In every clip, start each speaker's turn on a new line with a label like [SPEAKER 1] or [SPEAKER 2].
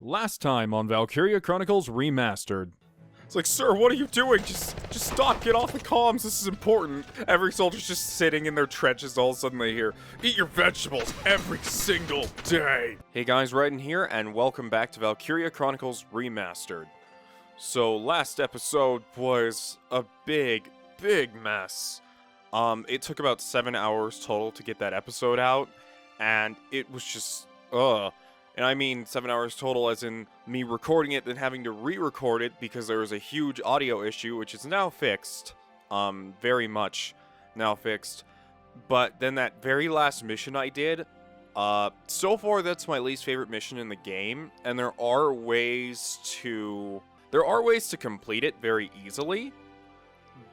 [SPEAKER 1] Last time on Valkyria Chronicles Remastered.
[SPEAKER 2] It's like, sir, what are you doing? Just stop, get off the comms, this is important. Every soldier's just sitting in their trenches, all of a sudden they hear, eat your vegetables every single day. Hey guys, Raiden here, and welcome back to Valkyria Chronicles Remastered. So, last episode was a big mess. It took about 7 hours total to get that episode out, and it was just, And I mean 7 hours total as in me recording it, then having to re-record it because there was a huge audio issue, which is now fixed. Very much now fixed. But then that very last mission I did, so far that's my least favorite mission in the game, and there are ways to complete it very easily.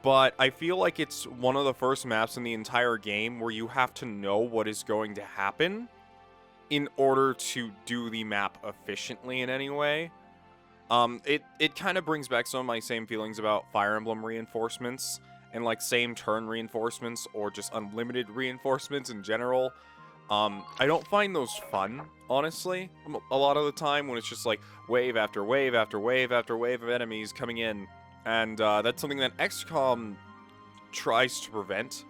[SPEAKER 2] But I feel like it's one of the first maps in the entire game where you have to know what is going to happen in order to do the map efficiently in any way. It kind of brings back some of my same feelings about Fire Emblem reinforcements and like same turn reinforcements or just unlimited reinforcements in general. I don't find those fun, honestly, a lot of the time when it's just like wave after wave after wave after wave of enemies coming in. And that's something that XCOM tries to prevent,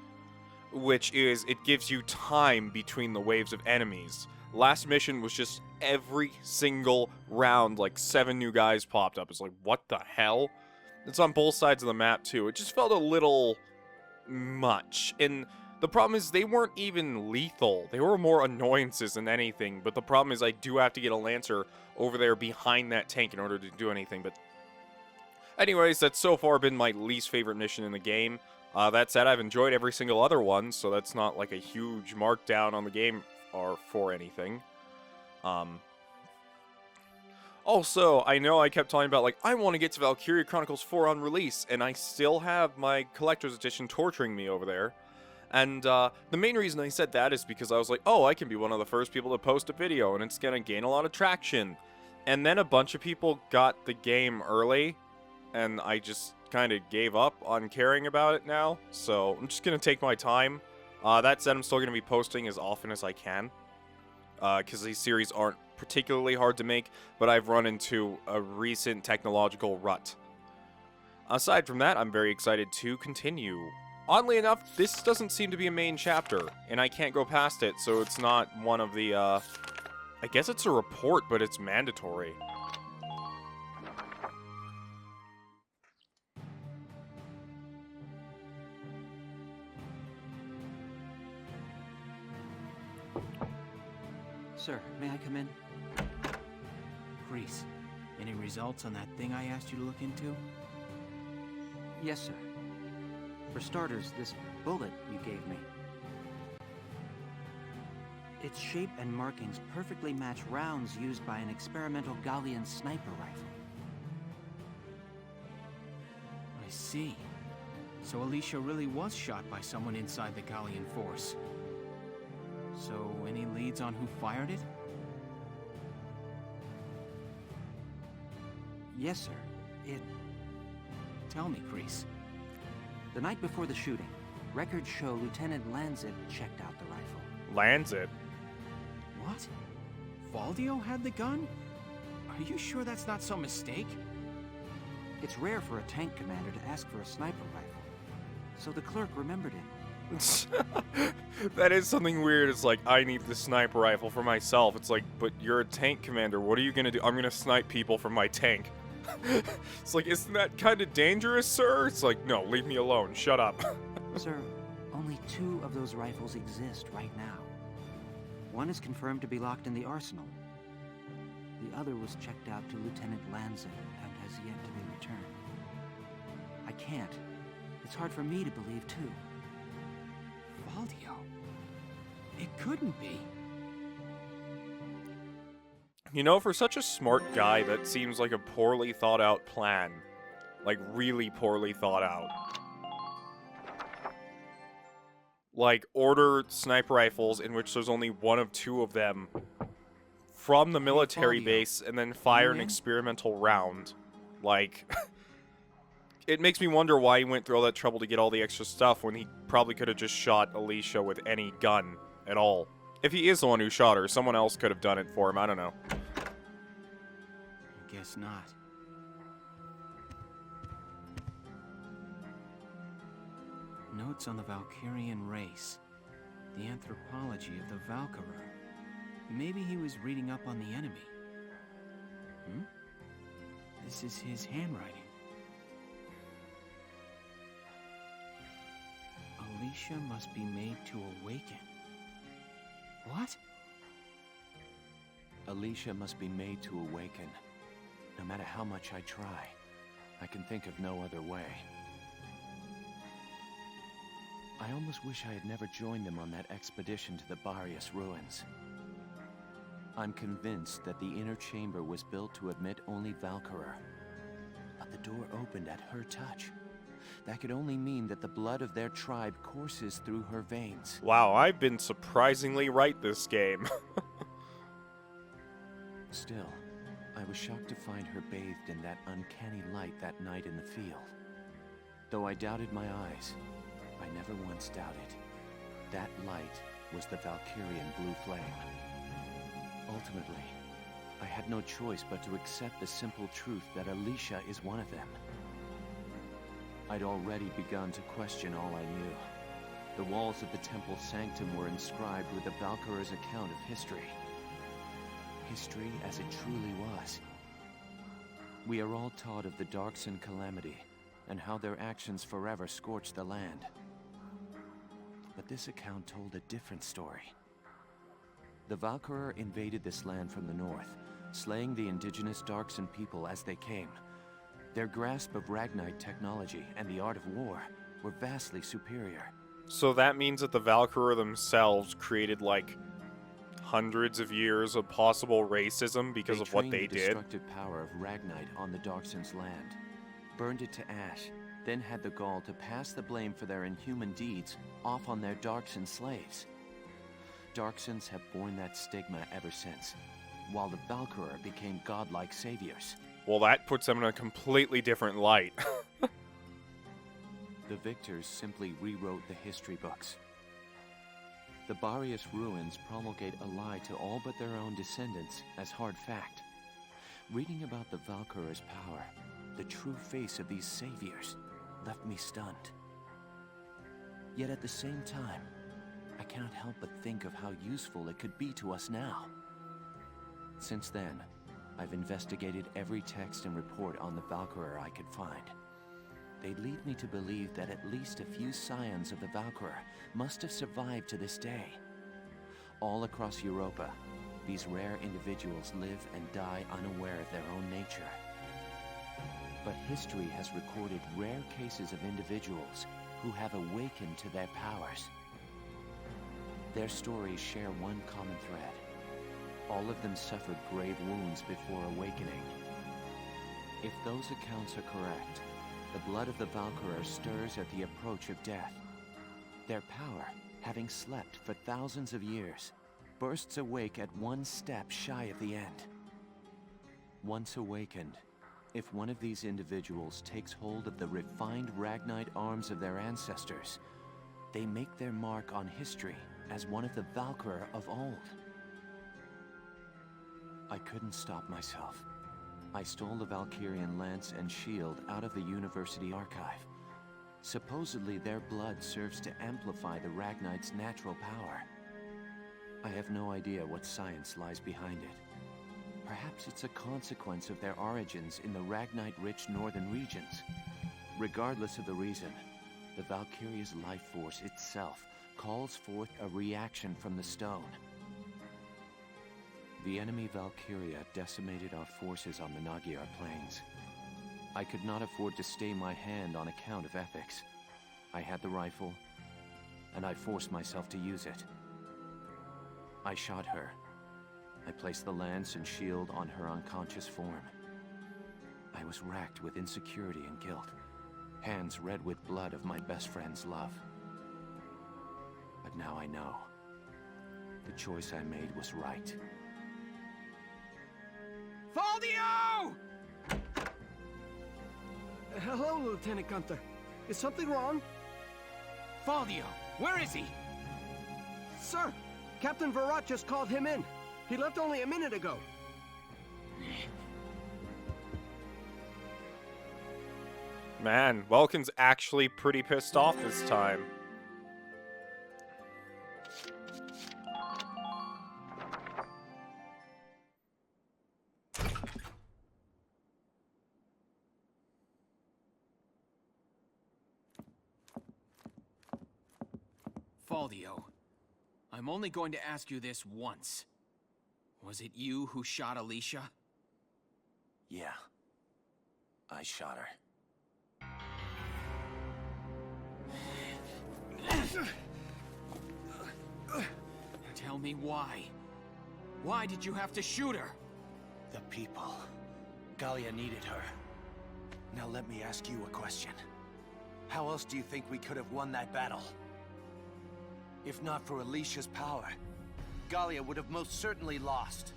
[SPEAKER 2] which is it gives you time between the waves of enemies. Last mission was just every single round, like 7 new guys popped up. It's like, what the hell? It's on both sides of the map, too. It just felt a little much. And the problem is they weren't even lethal. They were more annoyances than anything. But the problem is I do have to get a Lancer over there behind that tank in order to do anything. But anyways, that's so far been my least favorite mission in the game. That said, I've enjoyed every single other one, so that's not like a huge markdown on the game or for anything. Also, I know I kept talking about, like, I want to get to Valkyria Chronicles 4 on release, and I still have my collector's edition torturing me over there. And the main reason I said that is because I was like, oh, I can be one of the first people to post a video, and it's going to gain a lot of traction. And then a bunch of people got the game early, and I just kind of gave up on caring about it now. So I'm just going to take my time. That said, I'm still going to be posting as often as I can, because these series aren't particularly hard to make, but I've run into a recent technological rut. Aside from that, I'm very excited to continue. Oddly enough, this doesn't seem to be a main chapter, and I can't go past it, so it's not one of the, I guess it's a report, but it's mandatory.
[SPEAKER 3] Sir, may I come in?
[SPEAKER 4] Grease, any results on that thing I asked you to look into?
[SPEAKER 3] Yes, sir. For starters, this bullet you gave me. Its shape and markings perfectly match rounds used by an experimental Gallian sniper rifle.
[SPEAKER 4] I see. So Alicia really was shot by someone inside the Gallian force. So, any leads on who fired it?
[SPEAKER 3] Yes, sir.
[SPEAKER 4] Tell me, Grease.
[SPEAKER 3] The night before the shooting, records show Lieutenant Lanzit checked out the rifle.
[SPEAKER 2] Lanzit?
[SPEAKER 4] What? Valdio had the gun? Are you sure that's not some mistake?
[SPEAKER 3] It's rare for a tank commander to ask for a sniper rifle, so the clerk remembered it.
[SPEAKER 2] That is something weird. It's like, I need the sniper rifle for myself. It's like, but you're a tank commander. What are you gonna do? I'm gonna snipe people from my tank. It's like, isn't that kind of dangerous, sir? It's like, no, leave me alone. Shut up.
[SPEAKER 3] Sir, only 2 of those rifles exist right now. One is confirmed to be locked in the arsenal. The other was checked out to Lieutenant Lanzit and has yet to be returned. I can't. It's hard for me to believe, too.
[SPEAKER 4] Valdio? It couldn't be.
[SPEAKER 2] You know, for such a smart guy, that seems like a poorly thought out plan. Like, really poorly thought out. Like, order sniper rifles in which there's only 1 of 2 of them from the military base, and then fire an experimental round. Like, it makes me wonder why he went through all that trouble to get all the extra stuff when he probably could have just shot Alicia with any gun at all. If he is the one who shot her, someone else could have done it for him, I don't know.
[SPEAKER 4] Guess not. Notes on the Valkyrian race. The anthropology of the Valkyria. Maybe he was reading up on the enemy. This is his handwriting. Alicia must be made to awaken. What?
[SPEAKER 5] Alicia must be made to awaken. No matter how much I try, I can think of no other way. I almost wish I had never joined them on that expedition to the Valkyria's ruins. I'm convinced that the inner chamber was built to admit only Valkyria. But the door opened at her touch. That could only mean that the blood of their tribe courses through her veins.
[SPEAKER 2] Wow, I've been surprisingly right this game.
[SPEAKER 5] Still, I was shocked to find her bathed in that uncanny light that night in the field. Though I doubted my eyes, I never once doubted. That light was the Valkyrian blue flame. Ultimately, I had no choice but to accept the simple truth that Alicia is one of them. I'd already begun to question all I knew. The walls of the temple sanctum were inscribed with the Valkyria's account of history. History as it truly was. We are all taught of the Darkson calamity, and how their actions forever scorched the land. But this account told a different story. The Valkyria invaded this land from the north, slaying the indigenous Darkson people as they came. Their grasp of Ragnite technology and the art of war were vastly superior.
[SPEAKER 2] So that means that the Valkyria themselves created, like, hundreds of years of possible racism because of what they
[SPEAKER 5] trained the
[SPEAKER 2] did?
[SPEAKER 5] destructive power of Ragnite on the Darkson's land, burned it to ash, then had the gall to pass the blame for their inhuman deeds off on their Darkson slaves. Darksons have borne that stigma ever since, while the Valkyria became godlike saviors.
[SPEAKER 2] Well, that puts them in a completely different light.
[SPEAKER 5] The victors simply rewrote the history books. The Valkyria's ruins promulgate a lie to all but their own descendants as hard fact. Reading about the Valkyria's power, the true face of these saviors, left me stunned. Yet at the same time, I cannot help but think of how useful it could be to us now. Since then, I've investigated every text and report on the Valkyria I could find. They lead me to believe that at least a few scions of the Valkyria must have survived to this day. All across Europa, these rare individuals live and die unaware of their own nature. But history has recorded rare cases of individuals who have awakened to their powers. Their stories share one common thread. All of them suffered grave wounds before awakening. If those accounts are correct, the blood of the Valkyria stirs at the approach of death. Their power, having slept for thousands of years, bursts awake at one step shy of the end. Once awakened, if one of these individuals takes hold of the refined Ragnite arms of their ancestors, they make their mark on history as one of the Valkyria of old. I couldn't stop myself. I stole the Valkyrian lance and shield out of the university archive. Supposedly their blood serves to amplify the Ragnite's natural power. I have no idea what science lies behind it. Perhaps it's a consequence of their origins in the Ragnite-rich northern regions. Regardless of the reason, the Valkyria's life force itself calls forth a reaction from the stone. The enemy Valkyria decimated our forces on the Magyar plains. I could not afford to stay my hand on account of ethics. I had the rifle, and I forced myself to use it. I shot her. I placed the lance and shield on her unconscious form. I was racked with insecurity and guilt, hands red with blood of my best friend's love. But now I know. The choice I made was right.
[SPEAKER 4] Faldio!
[SPEAKER 6] Hello, Lieutenant Gunther. Is something wrong?
[SPEAKER 4] Faldio, where is he?
[SPEAKER 6] Sir, Captain Virat just called him in. He left only a minute ago.
[SPEAKER 2] Man, Welkin's actually pretty pissed off this time.
[SPEAKER 4] Faldio, I'm only going to ask you this once. Was it you who shot Alicia?
[SPEAKER 5] Yeah. I shot her.
[SPEAKER 4] Tell me why. Why did you have to shoot her?
[SPEAKER 7] The people. Gallia needed her. Now let me ask you a question. How else do you think we could have won that battle? If not for Alicia's power, Gallia would have most certainly lost.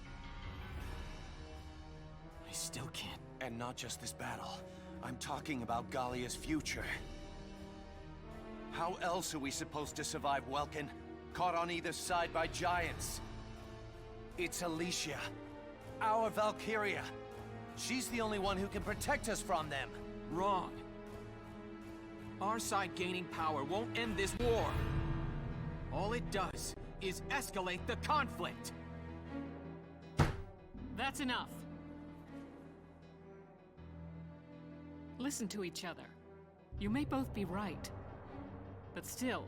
[SPEAKER 4] I still can't.
[SPEAKER 7] And not just this battle. I'm talking about Gallia's future. How else are we supposed to survive Welkin? Caught on either side by giants. It's Alicia. Our Valkyria. She's the only one who can protect us from them.
[SPEAKER 4] Wrong. Our side gaining power won't end this war. All it does is escalate the conflict.
[SPEAKER 8] That's enough. Listen to each other. You may both be right, but still,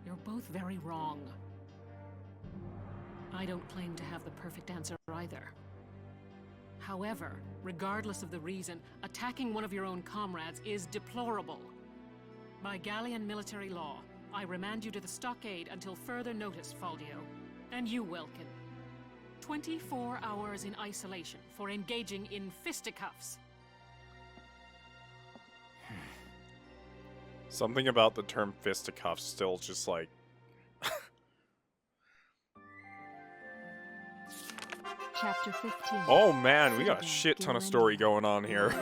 [SPEAKER 8] you're both very wrong. I don't claim to have the perfect answer either. However, regardless of the reason, attacking one of your own comrades is deplorable. By Gallian military law, I remand you to the stockade until further notice, Faldio. And you, Welkin. 24 hours in isolation for engaging in fisticuffs.
[SPEAKER 2] Something about the term fisticuffs still just like...
[SPEAKER 9] Chapter 15.
[SPEAKER 2] Oh man, we got a shit ton of story going on here.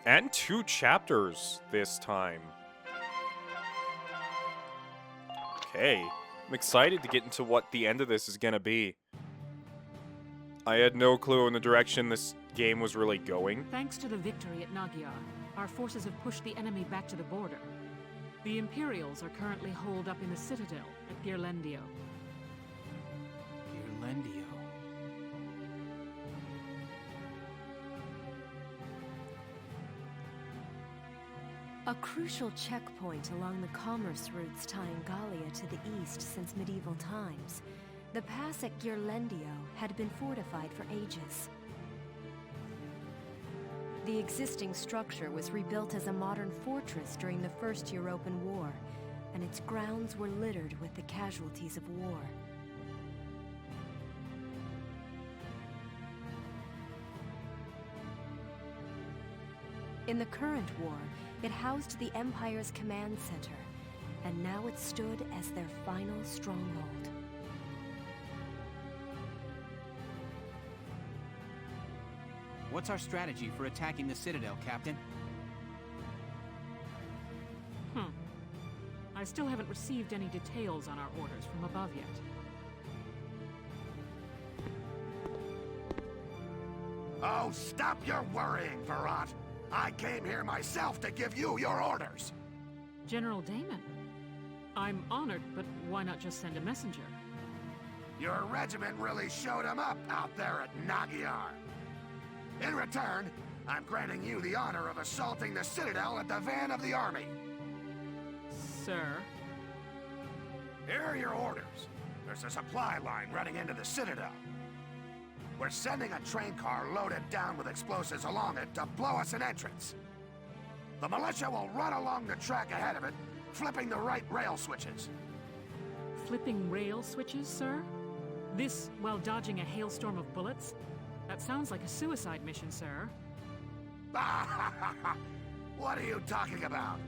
[SPEAKER 2] And 2 chapters this time. Okay, I'm excited to get into what the end of this is gonna be. I had no clue in the direction this game was really going.
[SPEAKER 8] Thanks to the victory at Magyar, our forces have pushed the enemy back to the border. The Imperials are currently holed up in the citadel at Girlendio.
[SPEAKER 4] Girlendio.
[SPEAKER 9] A crucial checkpoint along the commerce routes tying Gallia to the east since medieval times, the pass at Girlendio had been fortified for ages. The existing structure was rebuilt as a modern fortress during the First European War, and its grounds were littered with the casualties of war. In the current war, it housed the Empire's command center, and now it stood as their final stronghold.
[SPEAKER 4] What's our strategy for attacking the Citadel, Captain?
[SPEAKER 8] I still haven't received any details on our orders from above yet.
[SPEAKER 10] Oh, stop your worrying, Virat! I came here myself to give you your orders!
[SPEAKER 8] General Damon, I'm honored, but why not just send a messenger?
[SPEAKER 10] Your regiment really showed him up out there at Magyar. In return, I'm granting you the honor of assaulting the Citadel at the van of the army.
[SPEAKER 8] Sir?
[SPEAKER 10] Here are your orders. There's a supply line running into the Citadel. We're sending a train car loaded down with explosives along it to blow us an entrance. The militia will run along the track ahead of it, flipping the right rail switches.
[SPEAKER 8] Flipping rail switches, sir? This while dodging a hailstorm of bullets? That sounds like a suicide mission, sir.
[SPEAKER 10] What are you talking about?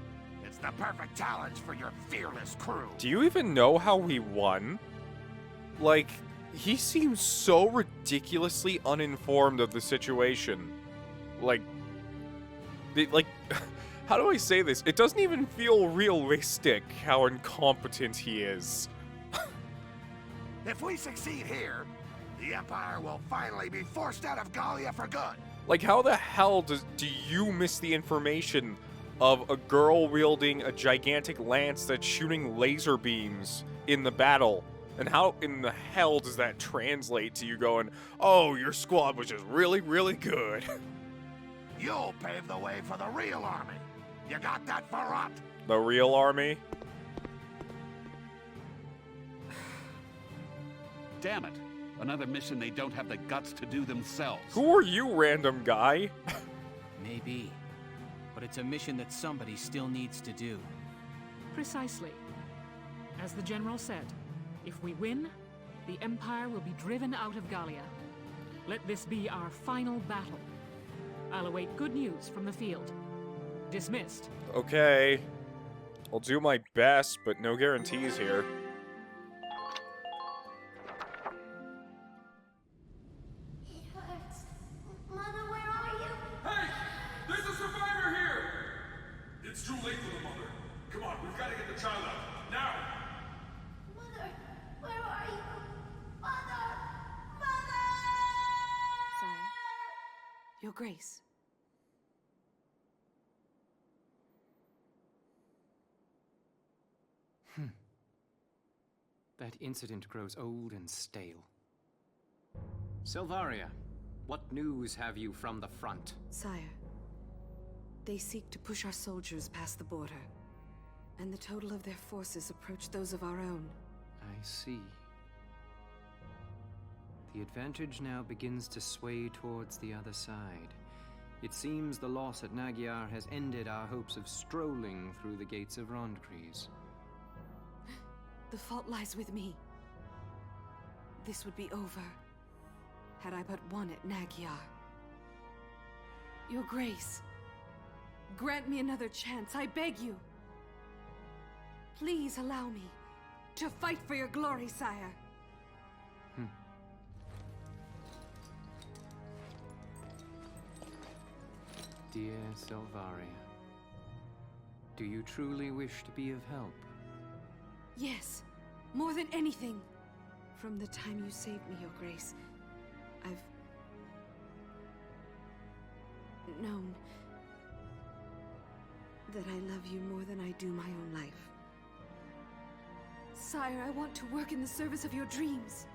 [SPEAKER 10] It's the perfect challenge for your fearless crew.
[SPEAKER 2] Do you even know how we won? Like, he seems so ridiculously uninformed of the situation. Like, how do I say this? It doesn't even feel realistic how incompetent he is.
[SPEAKER 10] If we succeed here, the Empire will finally be forced out of Gallia for good.
[SPEAKER 2] Like, how the hell do you miss the information of a girl wielding a gigantic lance that's shooting laser beams in the battle? And how in the hell does that translate to you going, oh, your squad was just really, really good?
[SPEAKER 10] You'll pave the way for the real army. You got that, Farrat?
[SPEAKER 2] The real army?
[SPEAKER 11] Damn it. Another mission they don't have the guts to do themselves.
[SPEAKER 2] Who are you, random guy?
[SPEAKER 4] Maybe. But it's a mission that somebody still needs to do.
[SPEAKER 8] Precisely. As the General said, if we win, the Empire will be driven out of Gallia. Let this be our final battle. I'll await good news from the field. Dismissed.
[SPEAKER 2] Okay. I'll do my best, but no guarantees here.
[SPEAKER 12] It hurts. Mother, where are you?
[SPEAKER 13] Hey! There's a survivor here! It's too late for the mother. Come on, we've got to get the child out. Now!
[SPEAKER 12] Mother, where are you? Mother! Mother!
[SPEAKER 14] Sire, Your Grace.
[SPEAKER 15] That incident grows old and stale. Silvaria, what news have you from the front?
[SPEAKER 14] Sire, they seek to push our soldiers past the border, and the total of their forces approach those of our own.
[SPEAKER 15] I see. The advantage now begins to sway towards the other side. It seems the loss at Magyar has ended our hopes of strolling through the gates of Rondgries.
[SPEAKER 14] The fault lies with me. This would be over had I but won at Magyar. Your Grace, grant me another chance, I beg you. Please allow me to fight for your glory, sire.
[SPEAKER 15] Dear Silvaria, do you truly wish to be of help?
[SPEAKER 14] Yes, more than anything. From the time you saved me, Your Grace, I've known that I love you more than I do my own life. Sire, I want to work in the service of your dreams.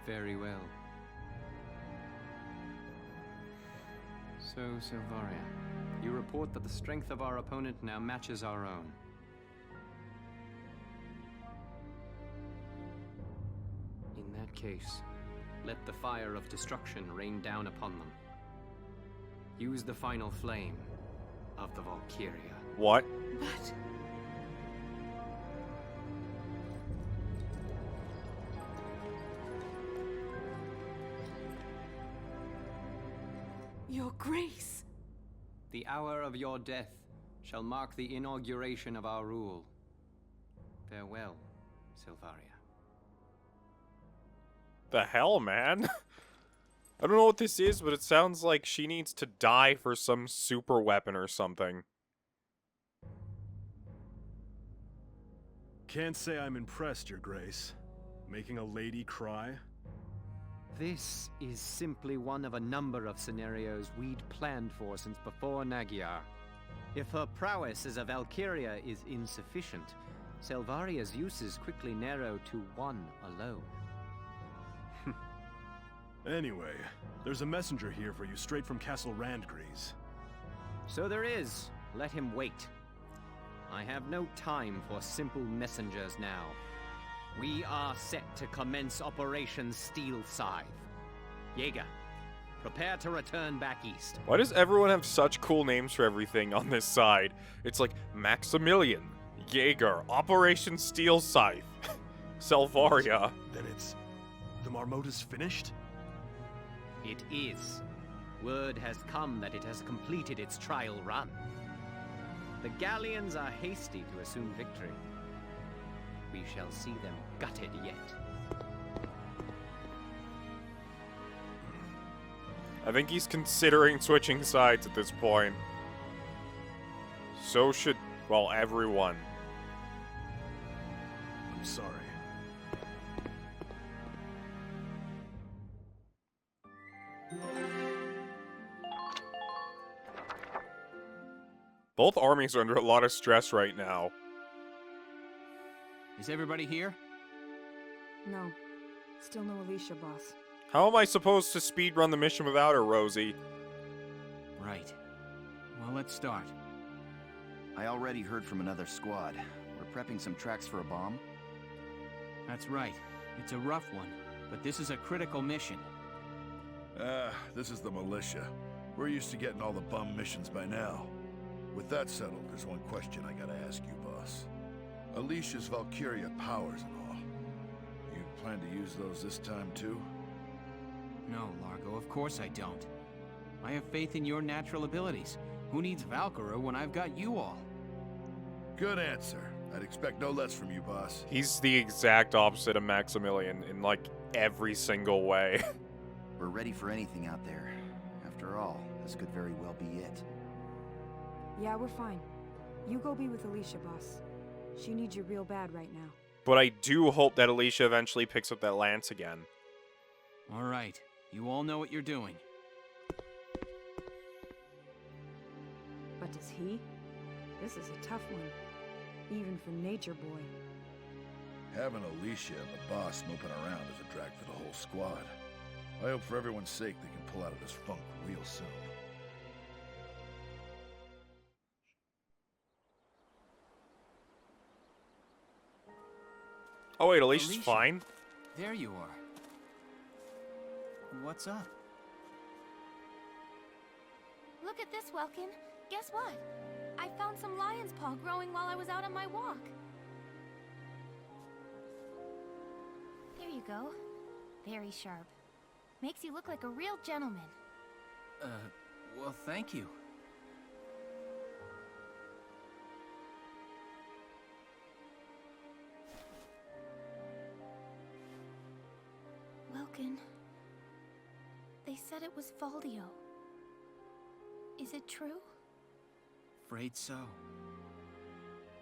[SPEAKER 15] Very well. So, Silvaria, you report that the strength of our opponent now matches our own. In that case, let the fire of destruction rain down upon them. Use the final flame of the Valkyria.
[SPEAKER 2] What?
[SPEAKER 14] But... Your Grace!
[SPEAKER 15] The hour of your death shall mark the inauguration of our rule. Farewell, Silvaria.
[SPEAKER 2] The hell, man? I don't know what this is, but it sounds like she needs to die for some super weapon or something.
[SPEAKER 16] Can't say I'm impressed, Your Grace. Making a lady cry?
[SPEAKER 15] This is simply one of a number of scenarios we'd planned for since before Magyar. If her prowess as a Valkyria is insufficient, Silvaria's uses quickly narrow to one alone.
[SPEAKER 16] Anyway, there's a messenger here for you straight from Castle Randgries.
[SPEAKER 15] So there is. Let him wait. I have no time for simple messengers now. We are set to commence Operation Steel Scythe. Jaeger, prepare to return back east.
[SPEAKER 2] Why does everyone have such cool names for everything on this side? It's like Maximilian, Jaeger, Operation Steel Scythe, Silvaria.
[SPEAKER 16] Then it's... the Marmota's finished?
[SPEAKER 15] It is. Word has come that it has completed its trial run. The Gallians are hasty to assume victory. We shall see them gutted yet.
[SPEAKER 2] I think he's considering switching sides at this point. So should, well, everyone.
[SPEAKER 16] I'm sorry.
[SPEAKER 2] Both armies are under a lot of stress right now.
[SPEAKER 4] Is everybody here?
[SPEAKER 14] No. Still no Alicia, boss.
[SPEAKER 2] How am I supposed to speedrun the mission without her, Rosie?
[SPEAKER 4] Right. Well, let's start.
[SPEAKER 17] I already heard from another squad. We're prepping some tracks for a bomb.
[SPEAKER 4] That's right. It's a rough one, but this is a critical mission.
[SPEAKER 16] This is the militia. We're used to getting all the bum missions by now. With that settled, there's one question I gotta ask you, boss. Alicia's Valkyria powers and all. You plan to use those this time, too?
[SPEAKER 4] No, Largo, of course I don't. I have faith in your natural abilities. Who needs Valkyria when I've got you all?
[SPEAKER 16] Good answer. I'd expect no less from you, boss.
[SPEAKER 2] He's the exact opposite of Maximilian in, like, every single way.
[SPEAKER 17] We're ready for anything out there. After all, this could very well be it.
[SPEAKER 14] Yeah, we're fine. You go be with Alicia, boss. She needs you real bad right now.
[SPEAKER 2] But I do hope that Alicia eventually picks up that lance again.
[SPEAKER 4] All right. You all know what you're doing.
[SPEAKER 14] But does he? This is a tough one. Even for Nature Boy.
[SPEAKER 16] Having Alicia and the boss moping around is a drag for the whole squad. I hope for everyone's sake they can pull out of this funk real soon.
[SPEAKER 2] Oh wait, Alicia's
[SPEAKER 4] Alicia,
[SPEAKER 2] fine?
[SPEAKER 4] There you are. What's up?
[SPEAKER 12] Look at this, Welkin. Guess what? I found some lion's paw growing while I was out on my walk. There you go. Very sharp. Makes you look like a real gentleman.
[SPEAKER 4] Well, thank you.
[SPEAKER 12] Welkin. They said it was Valdio. Is it true?
[SPEAKER 4] Afraid so.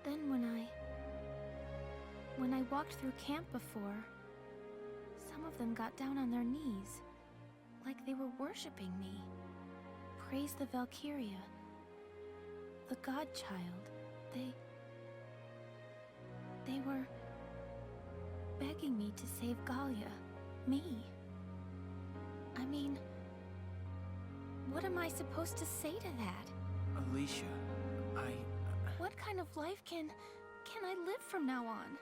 [SPEAKER 12] Then when I walked through camp before, some of them got down on their knees, like they were worshipping me. Praised the Valkyria, the Godchild. They were begging me to save Gallia, me. I mean, what am I supposed to say to that?
[SPEAKER 4] Alicia,
[SPEAKER 12] What kind of life can I live from now on?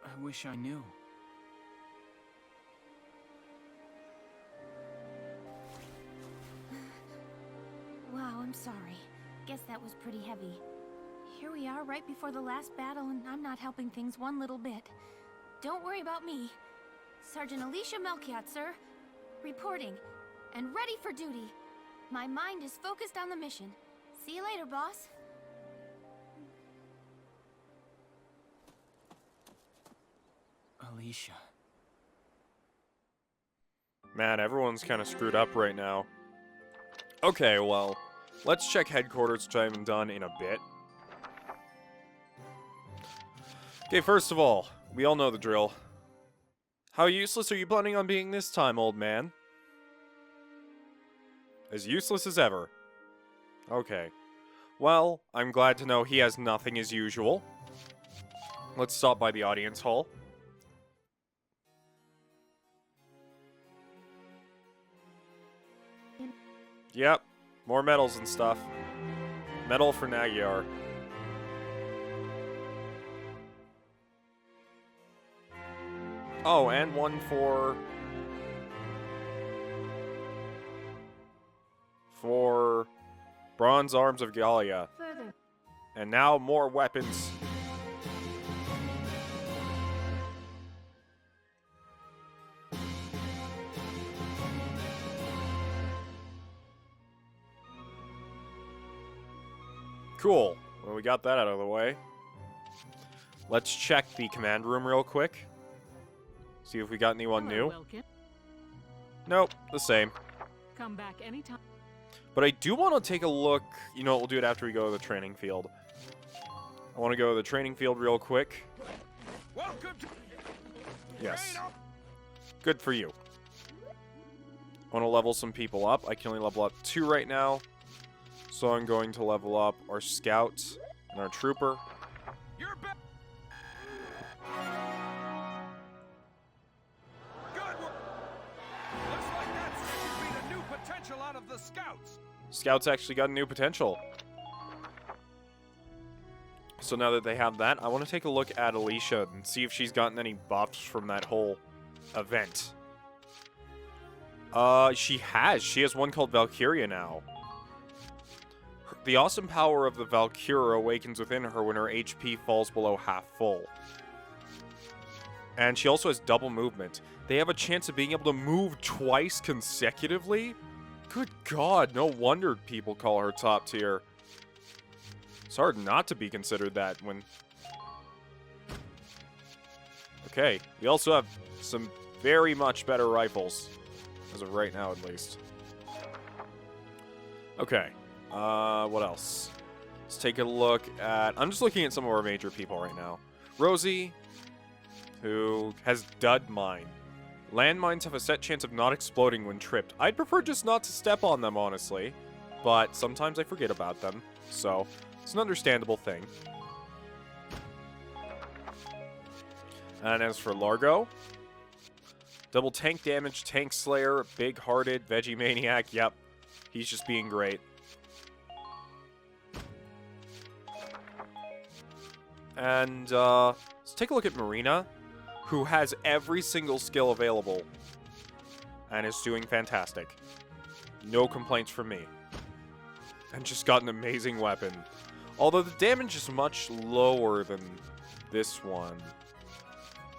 [SPEAKER 4] I wish I knew.
[SPEAKER 12] Wow, I'm sorry. Guess that was pretty heavy. Here we are right before the last battle, and I'm not helping things one little bit. Don't worry about me. Sergeant Alicia Melchiot, sir. Reporting. And ready for duty. My mind is focused on the mission. See you later, boss.
[SPEAKER 4] Alicia.
[SPEAKER 2] Man, everyone's kind of screwed up right now. Okay, well, let's check headquarters, which I haven't done in a bit. Okay, first of all, we all know the drill. How useless are you planning on being this time, old man? As useless as ever. Okay. Well, I'm glad to know he has nothing as usual. Let's stop by the audience hall. Yep, more medals and stuff. Medal for Magyar. Oh, and one for Bronze Arms of Gallia.
[SPEAKER 12] Further.
[SPEAKER 2] And now more weapons. Cool. Well, we got that out of the way. Let's check the command room real quick. See if we got anyone
[SPEAKER 8] Hello,
[SPEAKER 2] new.
[SPEAKER 8] Welkin.
[SPEAKER 2] Nope, the same.
[SPEAKER 8] Come back anytime.
[SPEAKER 2] But I do want to take a look. You know what, we'll do it after we go to the training field. I want to go to the training field real quick.
[SPEAKER 10] Welcome to
[SPEAKER 2] Yes. Good for you. I want to level some people up. I can only level up 2 right now. So I'm going to level up our scout and our trooper.
[SPEAKER 10] You're back. Good work. Looks like that's beat a new potential out of the scouts.
[SPEAKER 2] Scouts actually got a new potential. So now that they have that, I want to take a look at Alicia and see if she's gotten any buffs from that whole event. She has. She has one called Valkyria now. The awesome power of the Valkyria awakens within her when her HP falls below half full. And she also has double movement. They have a chance of being able to move twice consecutively? Good God, no wonder people call her top tier. It's hard not to be considered that when... Okay, we also have some very much better rifles. As of right now, at least. Okay. What else? Let's take a look at... I'm just looking at some of our major people right now. Rosie, who has dud mine. Landmines have a set chance of not exploding when tripped. I'd prefer just not to step on them, honestly. But sometimes I forget about them. So, it's an understandable thing. And as for Largo... Double tank damage, tank slayer, big-hearted, veggie maniac. Yep, he's just being great. And let's take a look at Marina, who has every single skill available and is doing fantastic. No complaints from me. And just got an amazing weapon. Although the damage is much lower than this one.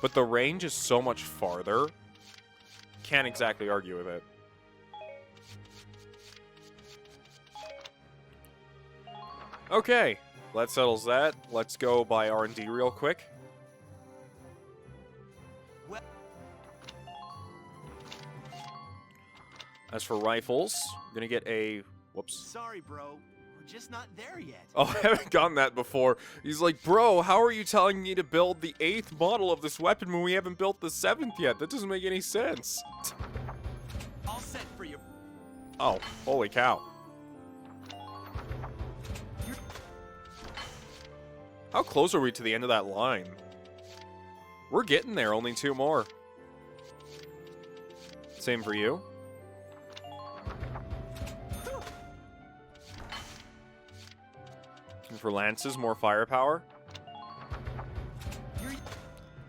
[SPEAKER 2] But the range is so much farther. Can't exactly argue with it. Okay, that settles that. Let's go buy R&D real quick. As for rifles, I'm gonna get a... Whoops.
[SPEAKER 7] Sorry, bro. We're just not there yet.
[SPEAKER 2] Oh, I haven't gotten that before. He's like, bro, how are you telling me to build the 8th model of this weapon when we haven't built the 7th yet? That doesn't make any sense.
[SPEAKER 7] All set for you.
[SPEAKER 2] Oh, holy cow. How close are we to the end of that line? We're getting there, only 2 more. Same for you. And for lances, more firepower.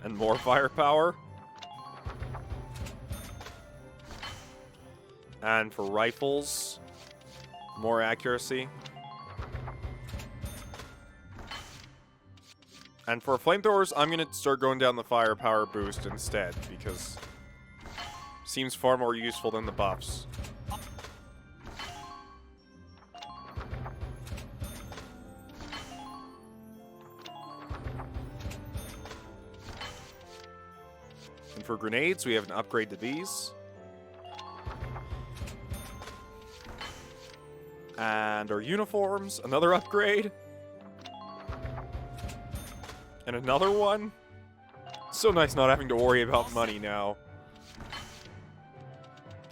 [SPEAKER 2] And more firepower. And for rifles, more accuracy. And for flamethrowers, I'm going to start going down the firepower boost instead, because it seems far more useful than the buffs. And for grenades, we have an upgrade to these. And our uniforms, another upgrade. And another one. So nice not having to worry about money now.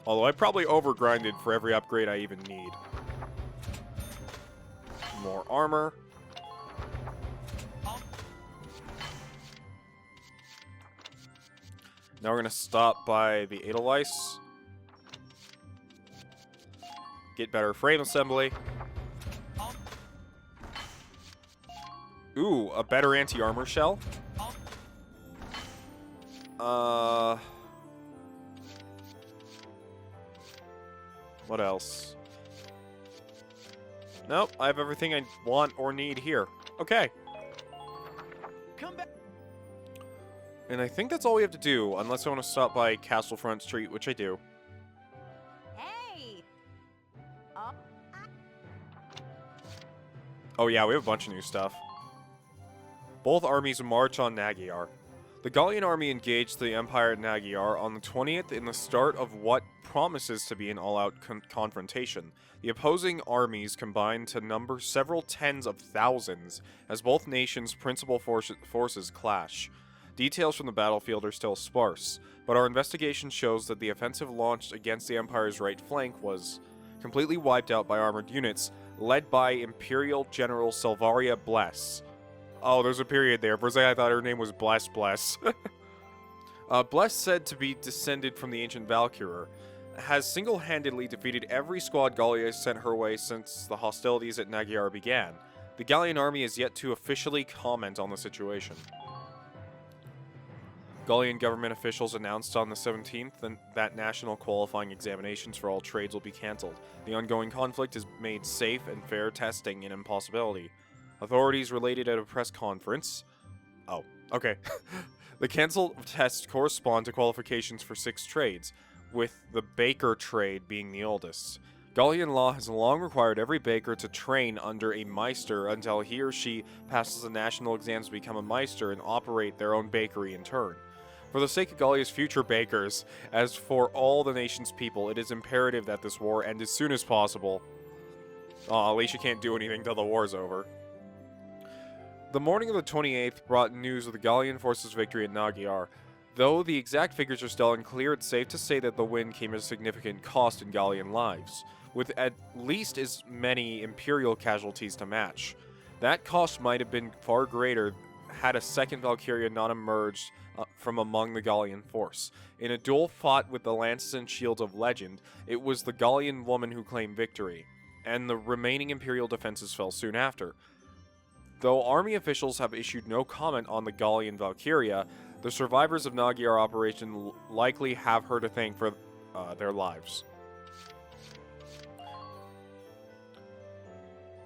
[SPEAKER 2] Although I probably overgrinded for every upgrade I even need. More armor. Now we're going to stop by the Edelweiss. Get better frame assembly. Ooh, a better anti-armor shell. What else? Nope, I have everything I want or need here. Okay.
[SPEAKER 7] Come back.
[SPEAKER 2] And I think that's all we have to do, unless I want to stop by Castlefront Street, which I do.
[SPEAKER 9] Hey!
[SPEAKER 2] Oh yeah, we have a bunch of new stuff. Both armies march on Magyar. The Gallian army engaged the Empire at Magyar on the 20th in the start of what promises to be an all-out confrontation. The opposing armies combined to number several tens of thousands as both nations' principal forces clash. Details from the battlefield are still sparse, but our investigation shows that the offensive launched against the Empire's right flank was completely wiped out by armored units led by Imperial General Selvaria Bless. Oh, there's a period there. For a second, I thought her name was Bless. Bless, said to be descended from the ancient Valkyria, has single-handedly defeated every squad Gallia sent her way since the hostilities at Magyar began. The Gallian army is yet to officially comment on the situation. Gallian government officials announced on the 17th that national qualifying examinations for all trades will be cancelled. The ongoing conflict has made safe and fair testing an impossibility. Authorities related at a press conference... Oh, okay. The cancelled tests correspond to qualifications for 6 trades, with the baker trade being the oldest. Gallian law has long required every baker to train under a Meister until he or she passes the national exams to become a Meister and operate their own bakery in turn. For the sake of Gallia's future bakers, as for all the nation's people, it is imperative that this war end as soon as possible. Aw, at least you can't do anything till the war's over. The morning of the 28th brought news of the Gallian forces' victory at Magyar. Though the exact figures are still unclear, it's safe to say that the win came at a significant cost in Gallian lives, with at least as many Imperial casualties to match. That cost might have been far greater had a second Valkyria not emerged from among the Gallian force. In a duel fought with the lances and shields of legend, it was the Gallian woman who claimed victory, and the remaining Imperial defenses fell soon after. Though army officials have issued no comment on the Gallian Valkyria, the survivors of Magyar operation likely have her to thank for their lives.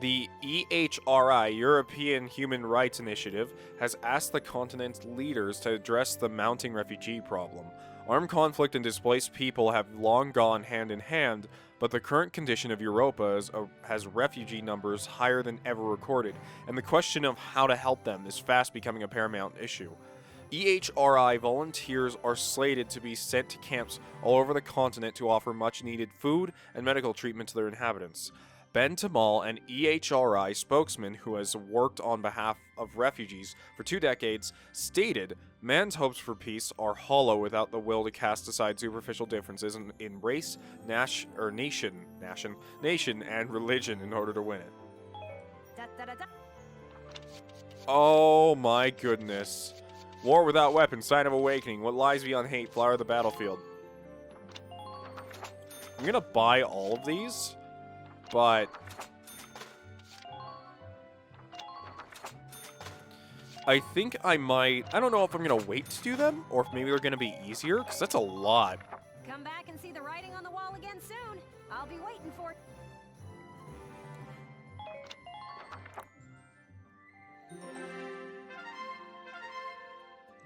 [SPEAKER 2] The EHRI, European Human Rights Initiative, has asked the continent's leaders to address the mounting refugee problem. Armed conflict and displaced people have long gone hand in hand, but the current condition of Europa has refugee numbers higher than ever recorded, and the question of how to help them is fast becoming a paramount issue. EHRI volunteers are slated to be sent to camps all over the continent to offer much-needed food and medical treatment to their inhabitants. Ben Tamal, an EHRI spokesman who has worked on behalf of refugees for 2 decades, stated, "Man's hopes for peace are hollow without the will to cast aside superficial differences in race, nation, and religion in order to win it." Oh my goodness. War without weapons, sign of awakening. What lies beyond hate, flower of the battlefield. I'm gonna buy all of these. But I think I might... I don't know if I'm going to wait to do them, or if maybe they're going to be easier, because that's a lot.
[SPEAKER 9] Come back and see the writing on the wall again soon. I'll be waiting for it.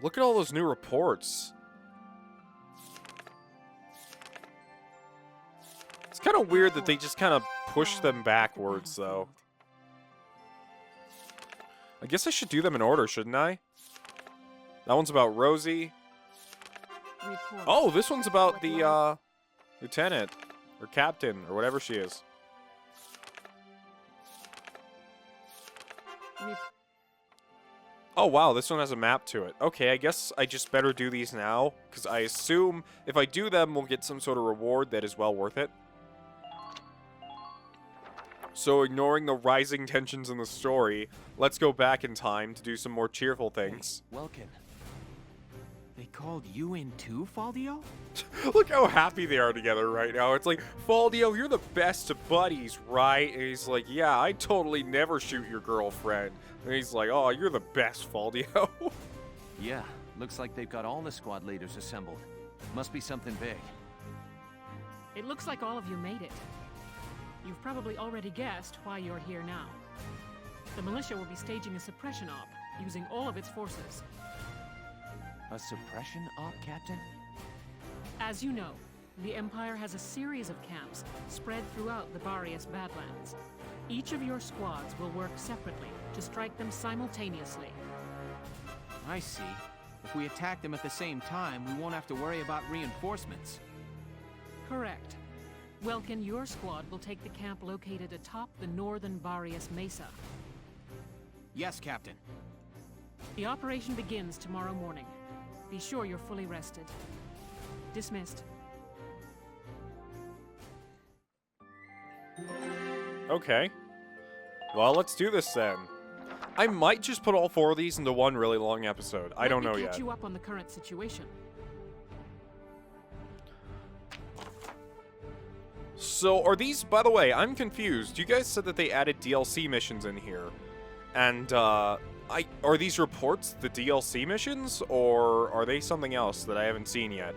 [SPEAKER 2] Look at all those new reports. It's kind of weird that they just kind of push them backwards, though. I guess I should do them in order, shouldn't I? That one's about Rosie. Oh, this one's about the, lieutenant, or captain, or whatever she is. Oh, wow, this one has a map to it. Okay, I guess I just better do these now, because I assume if I do them, we'll get some sort of reward that is well worth it. So, ignoring the rising tensions in the story, let's go back in time to do some more cheerful things.
[SPEAKER 7] Hey, Welkin.
[SPEAKER 4] They called you in too, Faldio?
[SPEAKER 2] Look how happy they are together right now. It's like, Faldio, you're the best of buddies, right? And he's like, yeah, I totally never shoot your girlfriend. And he's like, oh, you're the best, Faldio.
[SPEAKER 5] Yeah, looks like they've got all the squad leaders assembled. Must be something big.
[SPEAKER 8] It looks like all of you made it. You've probably already guessed why you're here now. The militia will be staging a suppression op, using all of its forces.
[SPEAKER 5] A suppression op, Captain?
[SPEAKER 8] As you know, the Empire has a series of camps spread throughout the Barious Badlands. Each of your squads will work separately to strike them simultaneously.
[SPEAKER 4] I see. If we attack them at the same time, we won't have to worry about reinforcements.
[SPEAKER 8] Correct. Welkin, your squad will take the camp located atop the northern Barious Mesa.
[SPEAKER 4] Yes, Captain.
[SPEAKER 8] The operation begins tomorrow morning. Be sure you're fully rested. Dismissed.
[SPEAKER 2] Okay. Well, let's do this then. I might just put all 4 of these into one really long episode. I don't know
[SPEAKER 8] Let me
[SPEAKER 2] yet.
[SPEAKER 8] catch you up on the current situation.
[SPEAKER 2] So, are these, by the way, I'm confused. You guys said that they added DLC missions in here. And, are these reports the DLC missions, or are they something else that I haven't seen yet?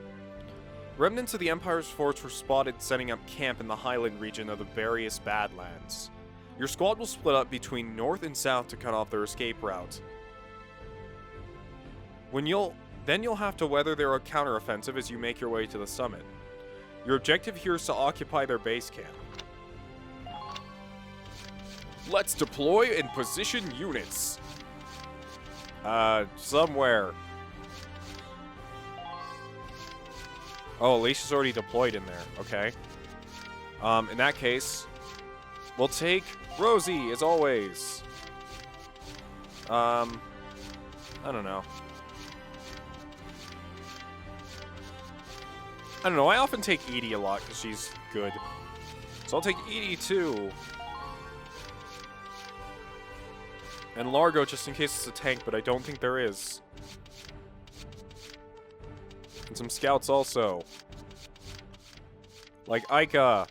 [SPEAKER 2] Remnants of the Empire's force were spotted setting up camp in the Highland region of the various Badlands. Your squad will split up between north and south to cut off their escape route. Then you'll have to weather their counteroffensive as you make your way to the summit. Your objective here is to occupy their base camp. Let's deploy and position units. Somewhere. Oh, Alicia's already deployed in there. Okay. In that case, we'll take Rosie, as always. I don't know. I often take Edie a lot because she's good. So I'll take Edie too. And Largo just in case it's a tank, but I don't think there is. And some scouts also. Like Ica.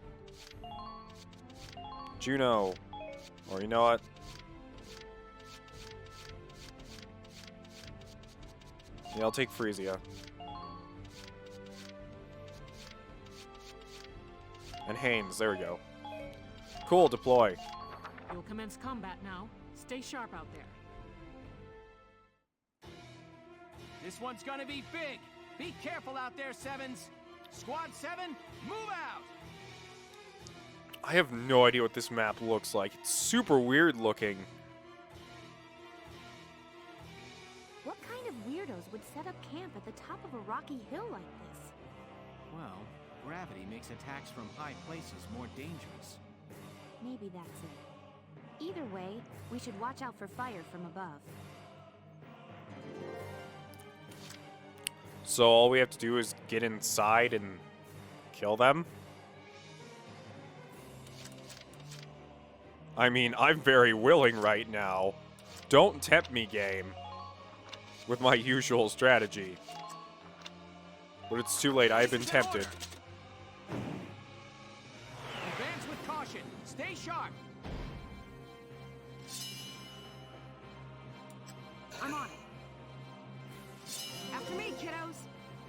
[SPEAKER 2] Juno. Or you know what? Yeah, I'll take Frisia. And Haynes, there we go. Cool, deploy.
[SPEAKER 8] You'll commence combat now. Stay sharp out there.
[SPEAKER 4] This one's gonna be big. Be careful out there, Sevens. Squad 7, move out!
[SPEAKER 2] I have no idea what this map looks like. It's super weird looking.
[SPEAKER 12] What kind of weirdos would set up camp at the top of a rocky hill like this?
[SPEAKER 4] Well, gravity makes attacks from high places more dangerous.
[SPEAKER 12] Maybe that's it. Either way, we should watch out for fire from above.
[SPEAKER 2] So all we have to do is get inside and kill them? I mean, I'm very willing right now. Don't tempt me, game. With my usual strategy. But it's too late, I've been tempted.
[SPEAKER 4] Advance with caution. Stay sharp.
[SPEAKER 14] I'm on it. After me, kiddos.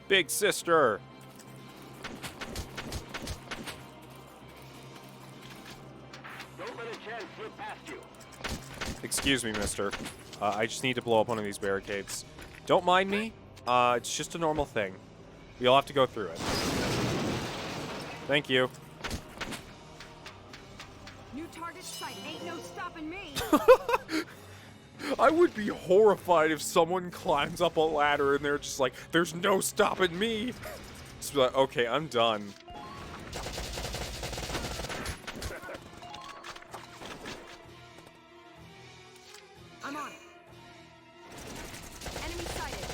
[SPEAKER 2] Big sister!
[SPEAKER 10] Don't let a chance slip past you.
[SPEAKER 2] Excuse me, mister. I just need to blow up one of these barricades. Don't mind me. It's just a normal thing. We'll have to go through it. Thank you.
[SPEAKER 14] New target sight. Ain't no stopping me.
[SPEAKER 2] I would be horrified if someone climbs up a ladder and they're just like, there's no stopping me. Just be like, okay, I'm done.
[SPEAKER 14] I'm on it. Enemy sighted.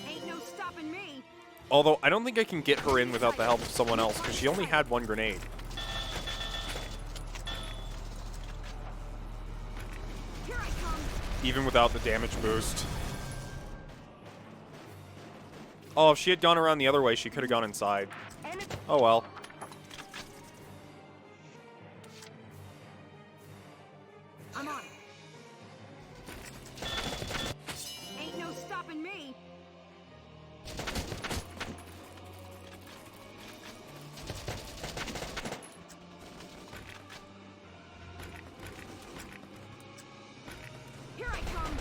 [SPEAKER 14] Ain't no stopping me.
[SPEAKER 2] Although, I don't think I can get her in without the help of someone else, because she only had one grenade.
[SPEAKER 14] Here I come.
[SPEAKER 2] Even without the damage boost. Oh, if she had gone around the other way, she could have gone inside. Oh well.
[SPEAKER 14] I'm on it. Ain't no stopping me. Here I come.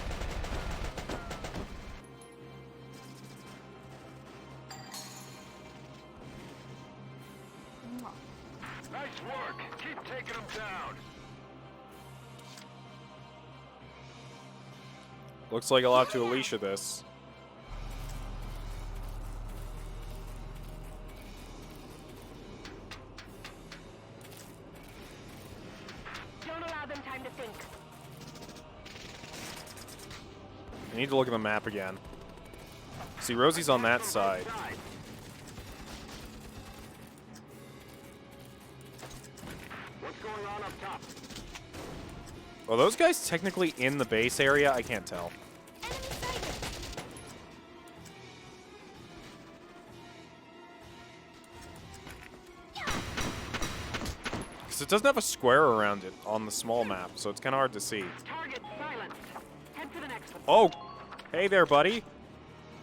[SPEAKER 10] Nice work. Keep taking them down.
[SPEAKER 2] Looks like I'll have to Alicia this.
[SPEAKER 12] Don't allow them time to think.
[SPEAKER 2] I need to look at the map again. See, Rosie's on that side.
[SPEAKER 10] What's going on up top?
[SPEAKER 2] Are those guys technically in the base area? I can't tell. Because it doesn't have a square around it on the small map, so it's kind of hard to see.
[SPEAKER 8] Target silenced. Head to the next one.
[SPEAKER 2] Oh! Hey there, buddy.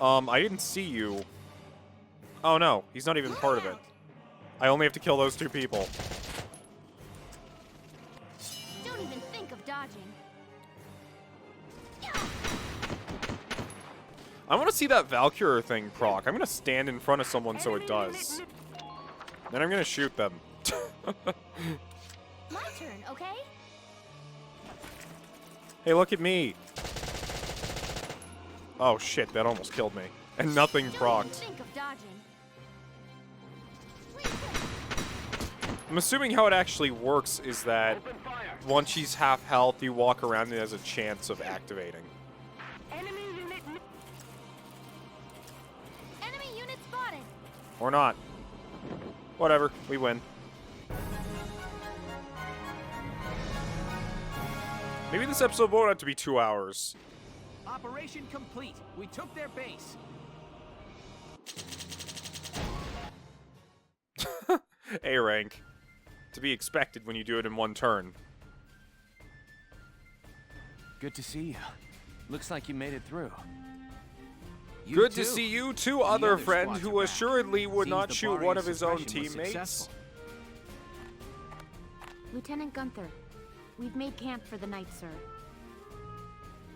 [SPEAKER 2] I didn't see you. Oh no, he's not even part of it. I only have to kill those two people.
[SPEAKER 12] Don't even think of dodging.
[SPEAKER 2] I want to see that Valkyria thing proc. I'm going to stand in front of someone so it does. Then I'm going to shoot them.
[SPEAKER 12] My turn, okay?
[SPEAKER 2] Hey, look at me. Oh shit, that almost killed me. And nothing procced.
[SPEAKER 12] Think of dodging.
[SPEAKER 2] I'm assuming how it actually works is that once she's half health, you walk around and it has a chance of activating.
[SPEAKER 12] Enemy unit spotted.
[SPEAKER 2] Or not. Whatever, we win. Maybe this episode won't have to be 2 hours.
[SPEAKER 4] Operation complete. We took their base.
[SPEAKER 2] A rank. To be expected when you do it in one turn.
[SPEAKER 5] Good to see you. Looks like you made it through.
[SPEAKER 2] Good to see you too, other friend who assuredly would not shoot one of his own teammates.
[SPEAKER 12] Lieutenant Gunther, we've made camp for the night, sir.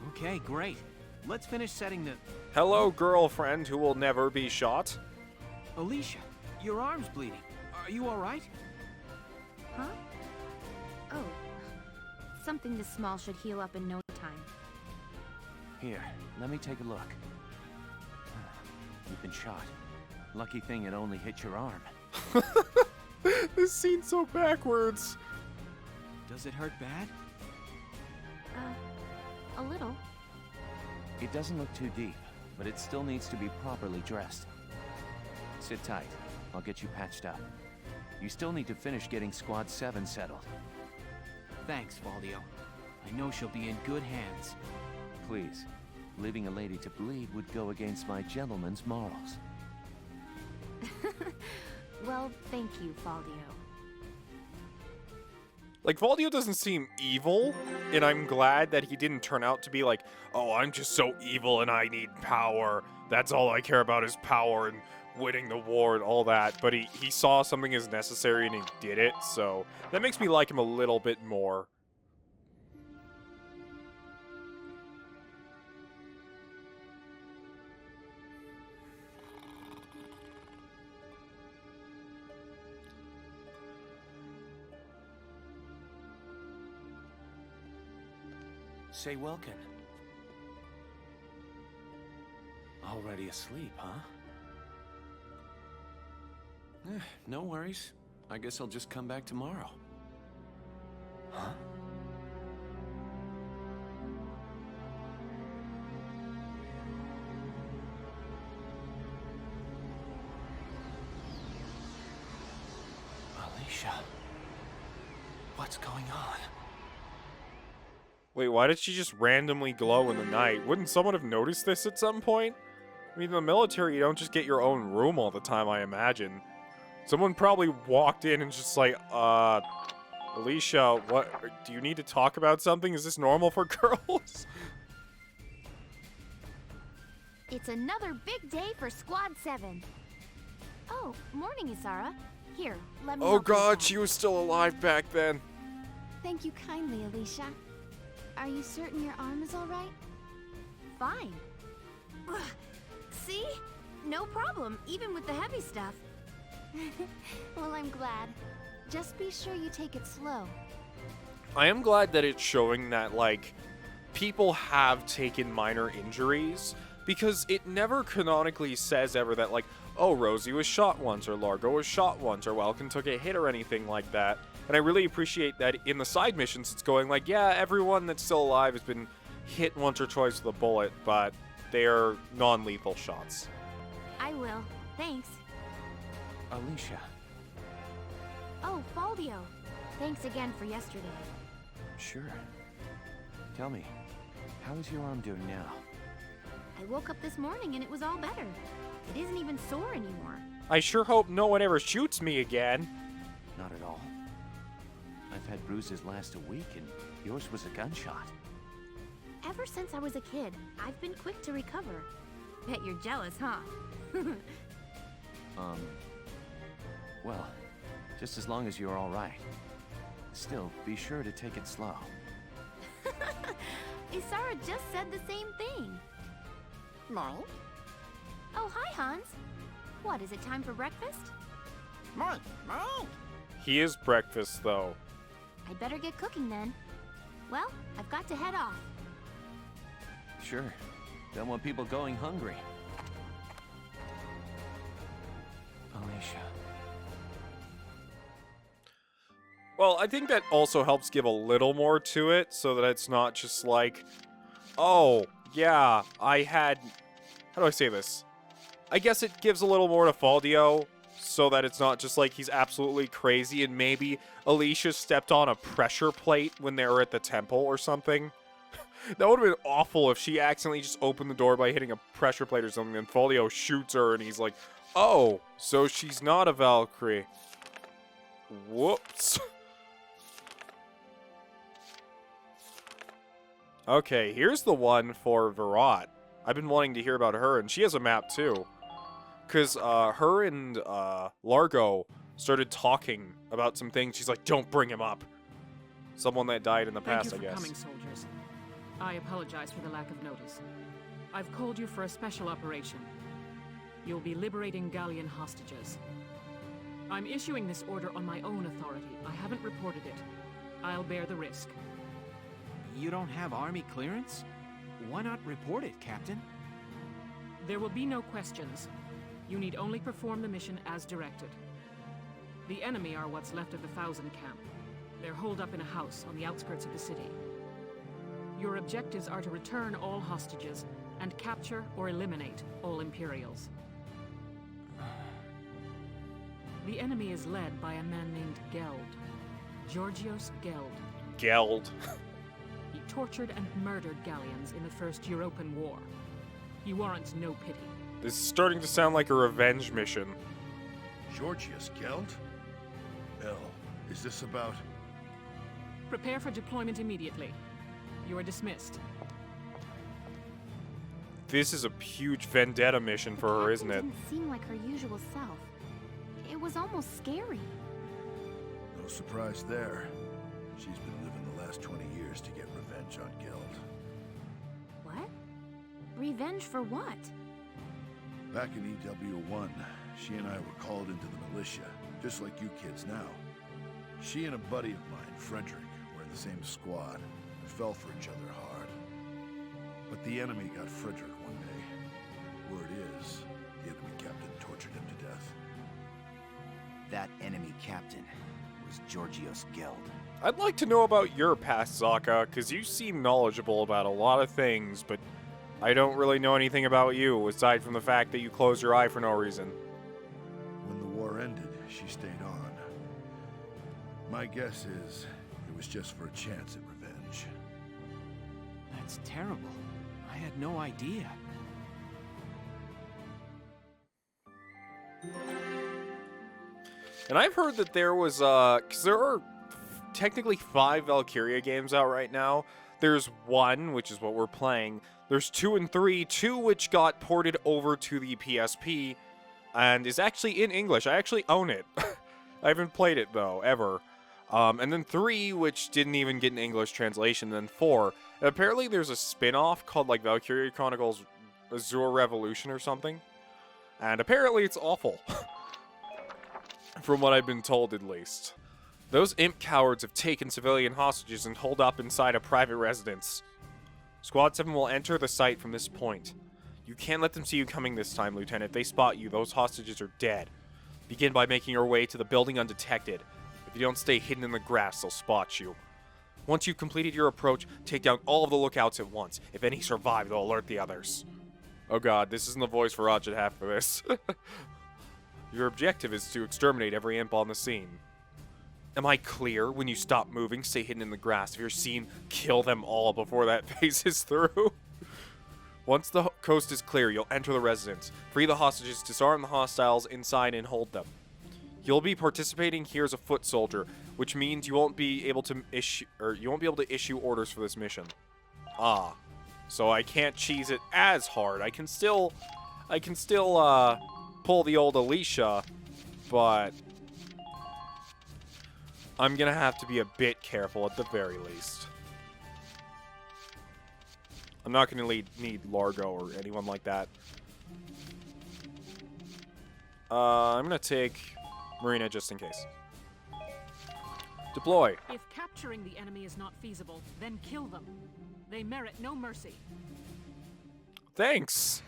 [SPEAKER 4] Okay, great. Let's finish setting the...
[SPEAKER 2] Hello, girlfriend who will never be shot.
[SPEAKER 4] Alicia, your arm's bleeding. Are you alright?
[SPEAKER 12] Huh? Oh. Something this small should heal up in no time.
[SPEAKER 5] Here, let me take a look. You've been shot. Lucky thing it only hit your arm.
[SPEAKER 2] This scene's so backwards.
[SPEAKER 4] Does it hurt bad?
[SPEAKER 12] A little.
[SPEAKER 5] It doesn't look too deep, but it still needs to be properly dressed. Sit tight. I'll get you patched up. You still need to finish getting Squad 7 settled.
[SPEAKER 4] Thanks, Valdio. I know she'll be in good hands.
[SPEAKER 5] Please. Leaving a lady to bleed would go against my gentleman's morals.
[SPEAKER 12] Well, thank you, Valdio.
[SPEAKER 2] Like, Valdio doesn't seem evil, and I'm glad that he didn't turn out to be like, oh, I'm just so evil and I need power. That's all I care about is power and winning the war and all that. But he saw something as necessary and he did it, so that makes me like him a little bit more.
[SPEAKER 5] Say, Welkin. Already asleep, huh? No worries. I guess I'll just come back tomorrow. Huh? Alicia. What's going on?
[SPEAKER 2] Wait, why did she just randomly glow in the night? Wouldn't someone have noticed this at some point? I mean, in the military, you don't just get your own room all the time, I imagine. Someone probably walked in and just like, Alicia, what, do you need to talk about something? Is this normal for girls?
[SPEAKER 12] It's another big day for Squad 7. Oh, morning, Isara. Here, let me
[SPEAKER 2] Oh
[SPEAKER 12] help you
[SPEAKER 2] god,
[SPEAKER 12] out.
[SPEAKER 2] she was still alive back then.
[SPEAKER 12] Thank you kindly, Alicia. Are you certain your arm is all right? Fine. Ugh. See? No problem, even with the heavy stuff. Well, I'm glad. Just be sure you take it slow.
[SPEAKER 2] I am glad that it's showing that, like, people have taken minor injuries, because it never canonically says ever that, like, oh, Rosie was shot once, or Largo was shot once, or Welkin took a hit or anything like that. And I really appreciate that in the side missions it's going like, yeah, everyone that's still alive has been hit once or twice with a bullet, but they are non-lethal shots.
[SPEAKER 12] I will. Thanks.
[SPEAKER 5] Alicia.
[SPEAKER 12] Oh, Faldio. Thanks again for yesterday.
[SPEAKER 5] Sure. Tell me, how is your arm doing now?
[SPEAKER 12] I woke up this morning and it was all better. It isn't even sore anymore.
[SPEAKER 2] I sure hope no one ever shoots me again.
[SPEAKER 5] Not at all. I've had bruises last a week, and yours was a gunshot.
[SPEAKER 12] Ever since I was a kid, I've been quick to recover. Bet you're jealous, huh?
[SPEAKER 5] Well, just as long as you're all right. Still, be sure to take it slow.
[SPEAKER 12] Isara just said the same thing. Mom? Oh, hi, Hans. What, is it time for breakfast? Mom.
[SPEAKER 2] He is breakfast, though.
[SPEAKER 12] I'd better get cooking then. Well, I've got to head off.
[SPEAKER 5] Sure. Don't want people going hungry. Alicia.
[SPEAKER 2] Well, I think that also helps give a little more to it, so that it's not just like, oh, yeah, I had... How do I say this? I guess it gives a little more to Faldio, so that it's not just like he's absolutely crazy, and maybe Alicia stepped on a pressure plate when they were at the temple or something. That would have been awful if she accidentally just opened the door by hitting a pressure plate or something, and Faldio shoots her, and he's like, oh, so she's not a Valkyrie. Whoops. Okay, here's the one for Virat. I've been wanting to hear about her, and she has a map too. Because her and Largo started talking about some things. She's like, don't bring him up. Someone that died in the past, I guess.
[SPEAKER 8] Thank you for coming, soldiers. I apologize for the lack of notice. I've called you for a special operation. You'll be liberating Gallian hostages. I'm issuing this order on my own authority. I haven't reported it. I'll bear the risk.
[SPEAKER 4] You don't have army clearance? Why not report it, Captain?
[SPEAKER 8] There will be no questions. You need only perform the mission as directed. The enemy are what's left of the Thousand Camp. They're holed up in a house on the outskirts of the city. Your objectives are to return all hostages and capture or eliminate all Imperials. The enemy is led by a man named Geld. Georgios Geld.
[SPEAKER 2] Geld.
[SPEAKER 8] He tortured and murdered Gallians in the First European War. He warrants no pity.
[SPEAKER 2] This is starting to sound like a revenge mission.
[SPEAKER 16] Georgios Geld? Hell, is this about...
[SPEAKER 8] Prepare for deployment immediately. You are dismissed.
[SPEAKER 2] This is a huge vendetta mission for her, isn't it?
[SPEAKER 12] Didn't seem like her usual self. It was almost scary.
[SPEAKER 16] No surprise there. She's been living the last 20 years to get revenge on Geld.
[SPEAKER 12] What? Revenge for what?
[SPEAKER 16] Back in EW1, she and I were called into the militia, just like you kids now. She and a buddy of mine, Frederick, were in the same squad and fell for each other hard. But the enemy got Frederick one day. Word is, the enemy captain tortured him to death.
[SPEAKER 17] That enemy captain was Georgios Geld.
[SPEAKER 2] I'd like to know about your past, Zaka, because you seem knowledgeable about a lot of things, but I don't really know anything about you, aside from the fact that you closed your eye for no reason.
[SPEAKER 16] When the war ended, she stayed on. My guess is it was just for a chance at revenge.
[SPEAKER 4] That's terrible. I had no idea.
[SPEAKER 2] And I've heard that there was, because there are technically 5 Valkyria games out right now. There's 1, which is what we're playing. There's 2 and 3, 2 which got ported over to the PSP, and is actually in English. I actually own it. I haven't played it, though, ever. And then 3, which didn't even get an English translation, and then 4. And apparently there's a spin-off called, like, Valkyria Chronicles Azure Revolution or something. And apparently it's awful. From what I've been told, at least. Those imp cowards have taken civilian hostages and holed up inside a private residence. Squad 7 will enter the site from this point. You can't let them see you coming this time, Lieutenant. If they spot you, those hostages are dead. Begin by making your way to the building undetected. If you don't stay hidden in the grass, they'll spot you. Once you've completed your approach, take down all of the lookouts at once. If any survive, they'll alert the others. Oh god, this isn't the voice for Raj at half for this. Your objective is to exterminate every imp on the scene. Am I clear? When you stop moving, stay hidden in the grass. If you're seen, kill them all before that phase is through. Once the coast is clear, you'll enter the residence. Free the hostages, disarm the hostiles inside, and hold them. You'll be participating here as a foot soldier, which means you won't be able to issue orders for this mission. Ah. So I can't cheese it as hard. I can still pull the old Alicia, but I'm gonna have to be a bit careful at the very least. I'm not gonna need Largo or anyone like that. I'm gonna take Marina just in case. Deploy.
[SPEAKER 8] If capturing the enemy is not feasible, then kill them. They merit no mercy.
[SPEAKER 2] Thanks.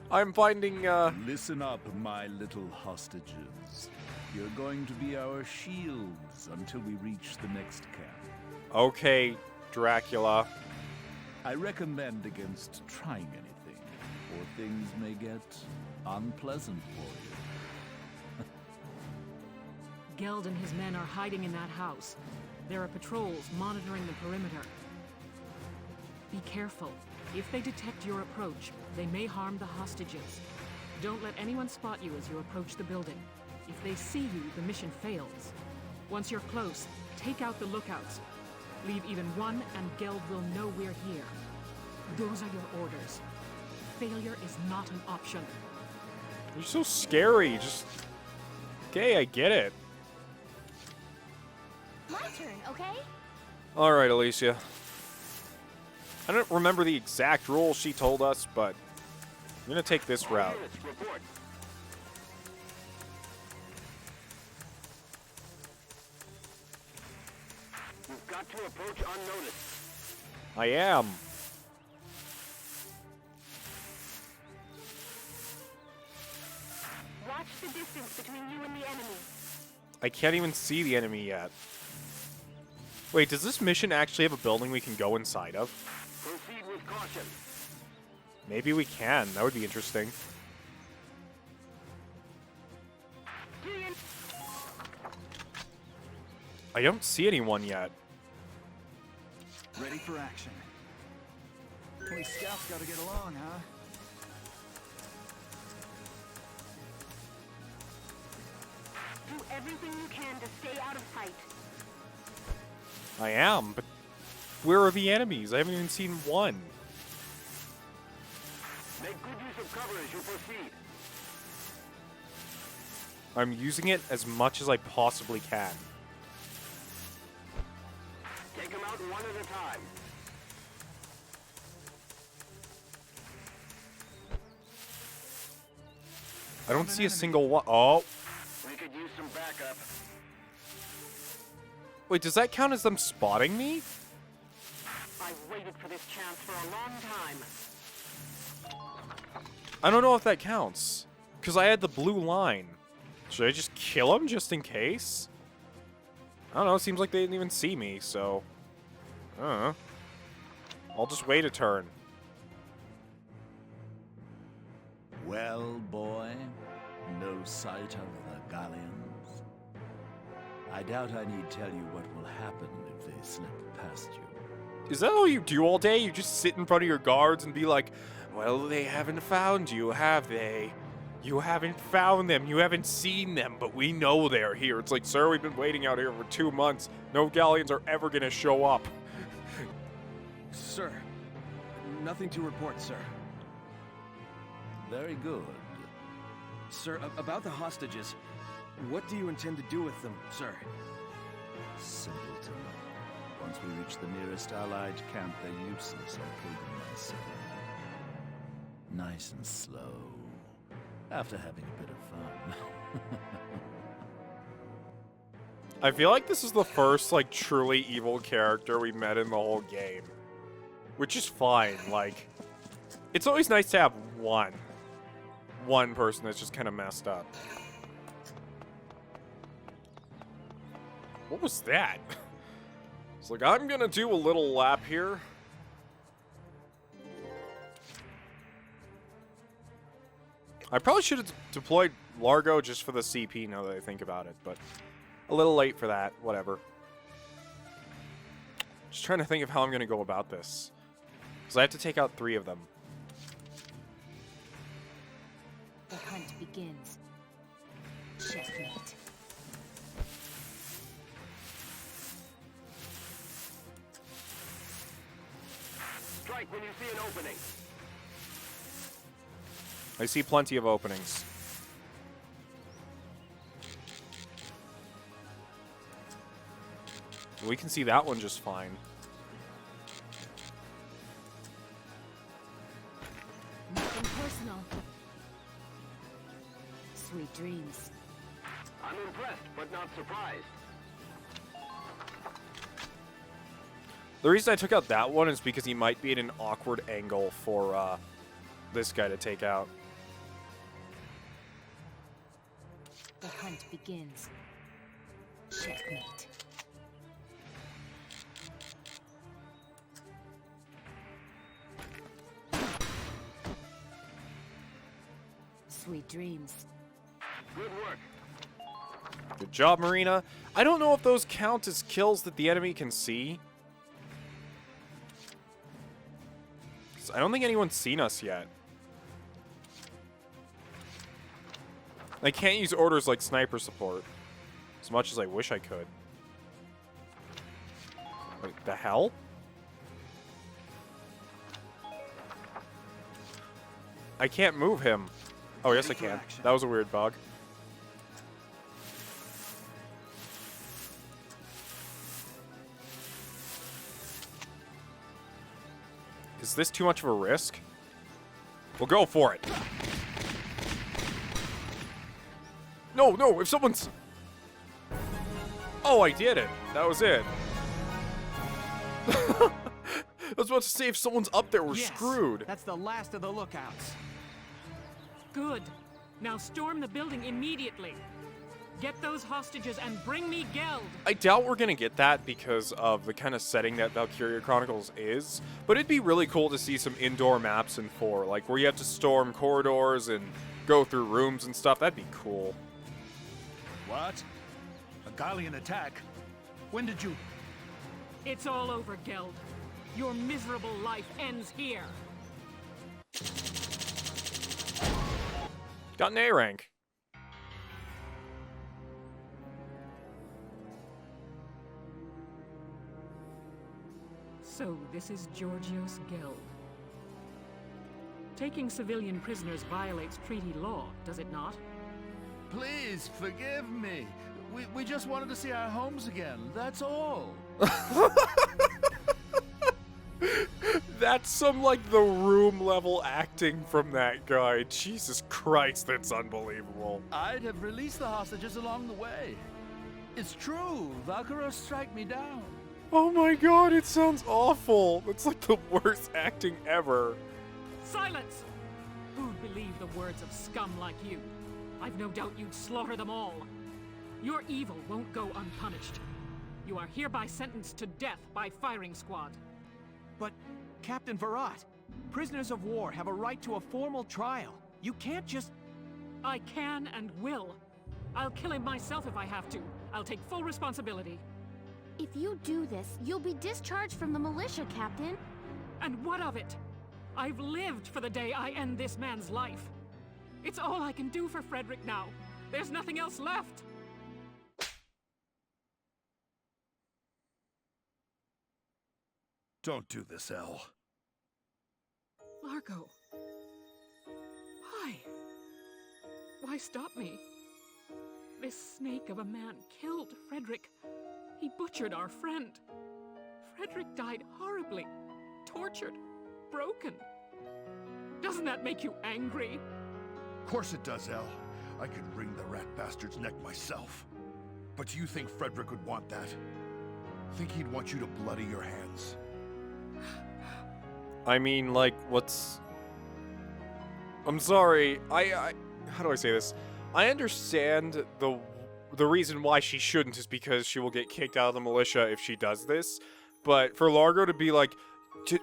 [SPEAKER 2] I'm finding,
[SPEAKER 18] Listen up, my little hostages. You're going to be our shields until we reach the next camp.
[SPEAKER 2] Okay, Dracula.
[SPEAKER 18] I recommend against trying anything, or things may get unpleasant for you.
[SPEAKER 8] Geld and his men are hiding in that house. There are patrols monitoring the perimeter. Be careful. If they detect your approach, they may harm the hostages. Don't let anyone spot you as you approach the building. If they see you, the mission fails. Once you're close, take out the lookouts. Leave even one, and Geld will know we're here. Those are your orders. Failure is not an option.
[SPEAKER 2] You're so scary. Just... Okay, I get it.
[SPEAKER 12] My turn, okay?
[SPEAKER 2] Alright, Alicia. I don't remember the exact rules she told us, but I'm gonna take this route.
[SPEAKER 10] You've got to approach unnoticed.
[SPEAKER 2] I am.
[SPEAKER 12] Watch the distance between you and the enemy.
[SPEAKER 2] I can't even see the enemy yet. Wait, does this mission actually have a building we can go inside of?
[SPEAKER 10] Proceed with caution.
[SPEAKER 2] Maybe we can. That would be interesting. I don't see anyone yet.
[SPEAKER 6] Ready for action. Only scouts gotta get along, huh?
[SPEAKER 12] Do everything you can to stay out of sight.
[SPEAKER 2] I am, but where are the enemies? I haven't even seen one.
[SPEAKER 10] Make good use of cover as you proceed.
[SPEAKER 2] I'm using it as much as I possibly can.
[SPEAKER 10] Take them out one at a time.
[SPEAKER 2] I don't see a single one. Oh.
[SPEAKER 10] We could use some backup.
[SPEAKER 2] Wait, does that count as them spotting me?
[SPEAKER 8] I've waited for this chance for a long time.
[SPEAKER 2] I don't know if that counts. Because I had the blue line. Should I just kill them just in case? I don't know, it seems like they didn't even see me, so... I don't know. I'll just wait a turn.
[SPEAKER 18] Well, boy, no sight of the Gallians. I doubt I need tell you what will happen if they slip past you.
[SPEAKER 2] Is that all you do all day? You just sit in front of your guards and be like, well, they haven't found you, have they? You haven't found them, you haven't seen them, but we know they're here. It's like, sir, we've been waiting out here for 2 months. No Gallians are ever gonna show up.
[SPEAKER 6] Sir, nothing to report, sir.
[SPEAKER 18] Very good.
[SPEAKER 6] Sir, about the hostages, what do you intend to do with them, sir?
[SPEAKER 18] Simple to know. Once we reach the nearest allied camp, they're useless. I'll kill them myself. Nice and slow. After having a bit of fun.
[SPEAKER 2] I feel like this is the first, like, truly evil character we met in the whole game. Which is fine, like... It's always nice to have one person that's just kind of messed up. What was that? It's like, I'm gonna do a little lap here. I probably should have deployed Largo just for the CP now that I think about it, but a little late for that. Whatever. Just trying to think of how I'm going to go about this. Because I have to take out 3 of them.
[SPEAKER 9] The hunt begins. Checkmate.
[SPEAKER 15] Strike when you see an opening.
[SPEAKER 2] I see plenty of openings. We can see that one just fine.
[SPEAKER 9] Nothing personal. Sweet dreams.
[SPEAKER 15] I'm impressed, but not surprised.
[SPEAKER 2] The reason I took out that one is because he might be at an awkward angle for this guy to take out.
[SPEAKER 9] The hunt begins. Checkmate. Sweet dreams.
[SPEAKER 15] Good work.
[SPEAKER 2] Good job, Marina. I don't know if those count as kills that the enemy can see. 'Cause I don't think anyone's seen us yet. I can't use orders like sniper support. As much as I wish I could. Wait, the hell? I can't move him. Oh, yes I can. That was a weird bug. Is this too much of a risk? We'll go for it. No, no, if someone's... Oh, I did it. That was it. I was about to say, if someone's up there, we're screwed.
[SPEAKER 4] That's the last of the lookouts.
[SPEAKER 8] Good. Now storm the building immediately. Get those hostages and bring me Geld.
[SPEAKER 2] I doubt we're gonna get that because of the kind of setting that Valkyria Chronicles is, but it'd be really cool to see some indoor maps in 4, like where you have to storm corridors and go through rooms and stuff. That'd be cool.
[SPEAKER 6] What? A Gallian attack? When did you...
[SPEAKER 8] It's all over, Geld. Your miserable life ends here.
[SPEAKER 2] Got an A rank.
[SPEAKER 8] So, this is Georgios Geld. Taking civilian prisoners violates treaty law, does it not?
[SPEAKER 18] Please, forgive me. We just wanted to see our homes again, that's all.
[SPEAKER 2] That's some, like, the room level acting from that guy. Jesus Christ, that's unbelievable.
[SPEAKER 18] I'd have released the hostages along the way. It's true, Valkyria strike me down.
[SPEAKER 2] Oh my god, it sounds awful. It's like the worst acting ever.
[SPEAKER 8] Silence! Who'd believe the words of scum like you? I've no doubt you'd slaughter them all. Your evil won't go unpunished. You are hereby sentenced to death by firing squad.
[SPEAKER 4] But, Captain Virat, prisoners of war have a right to a formal trial. You can't just...
[SPEAKER 8] I can and will. I'll kill him myself if I have to. I'll take full responsibility.
[SPEAKER 12] If you do this, you'll be discharged from the militia, Captain.
[SPEAKER 8] And what of it? I've lived for the day I end this man's life. It's all I can do for Frederick now. There's nothing else left.
[SPEAKER 16] Don't do this, Elle.
[SPEAKER 8] Largo. Why? Why stop me? This snake of a man killed Frederick. He butchered our friend. Frederick died horribly, tortured, broken. Doesn't that make you angry?
[SPEAKER 16] Of course it does, Elle. I could wring the rat bastard's neck myself. But do you think Frederick would want that? Think he'd want you to bloody your hands?
[SPEAKER 2] I mean, like, what's... I'm sorry, I how do I say this? I understand the reason why she shouldn't is because she will get kicked out of the militia if she does this. But for Largo to be like,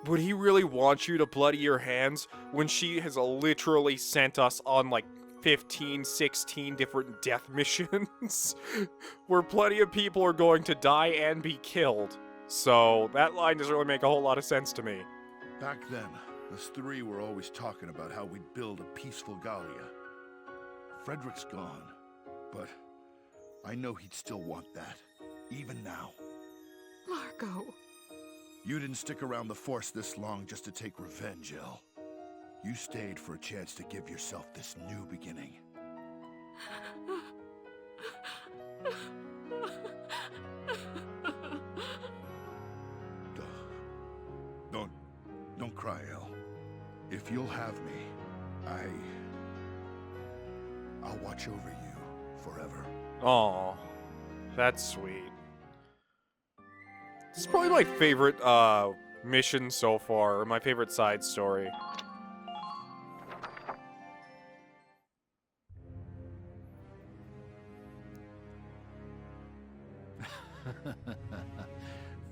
[SPEAKER 2] Would he really want you to bloody your hands when she has literally sent us on like 15, 16 different death missions where plenty of people are going to die and be killed? So that line doesn't really make a whole lot of sense to me.
[SPEAKER 16] Back then, us three were always talking about how we'd build a peaceful Gallia. Frederick's gone, but I know he'd still want that, even now.
[SPEAKER 8] Largo.
[SPEAKER 16] You didn't stick around the Force this long just to take revenge, Elle. You stayed for a chance to give yourself this new beginning. Don't cry, Elle. If you'll have me, I'll watch over you forever.
[SPEAKER 2] Aw, that's sweet. This is probably my favorite mission so far, or my favorite side story.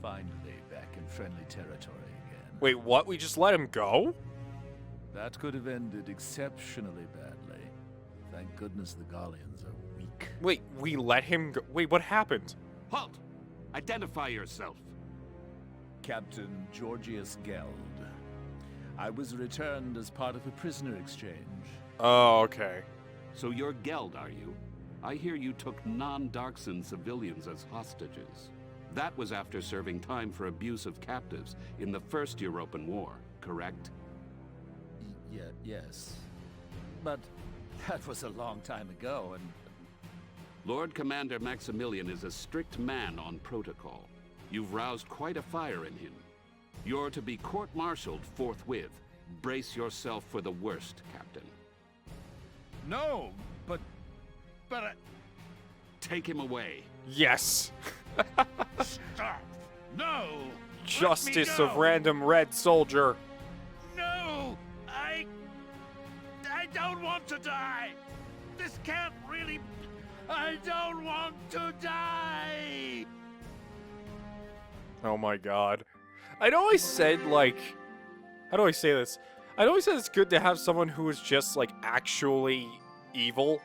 [SPEAKER 18] Finally back in friendly territory again.
[SPEAKER 2] Wait, what? We just let him go?
[SPEAKER 18] That could have ended exceptionally badly. Thank goodness the Gallians are weak.
[SPEAKER 2] Wait, we let him go? Wait, what happened?
[SPEAKER 11] Halt! Identify yourself.
[SPEAKER 18] Captain Georgius Geld. I was returned as part of a prisoner exchange.
[SPEAKER 2] Oh, okay.
[SPEAKER 11] So you're Geld, are you? I hear you took non-Darkson civilians as hostages. That was after serving time for abuse of captives in the First European War, correct?
[SPEAKER 18] Yes. But that was a long time ago, and...
[SPEAKER 11] Lord Commander Maximilian is a strict man on protocol. You've roused quite a fire in him. You're to be court-martialed forthwith. Brace yourself for the worst, Captain.
[SPEAKER 18] No, but
[SPEAKER 11] Take him away.
[SPEAKER 2] Yes.
[SPEAKER 18] Stop! No!
[SPEAKER 2] Justice of random red soldier.
[SPEAKER 18] No! I don't want to die! This can't really... I don't want to die!
[SPEAKER 2] Oh my god. I'd always said, like... How do I say this? I'd always said it's good to have someone who is just, like, actually evil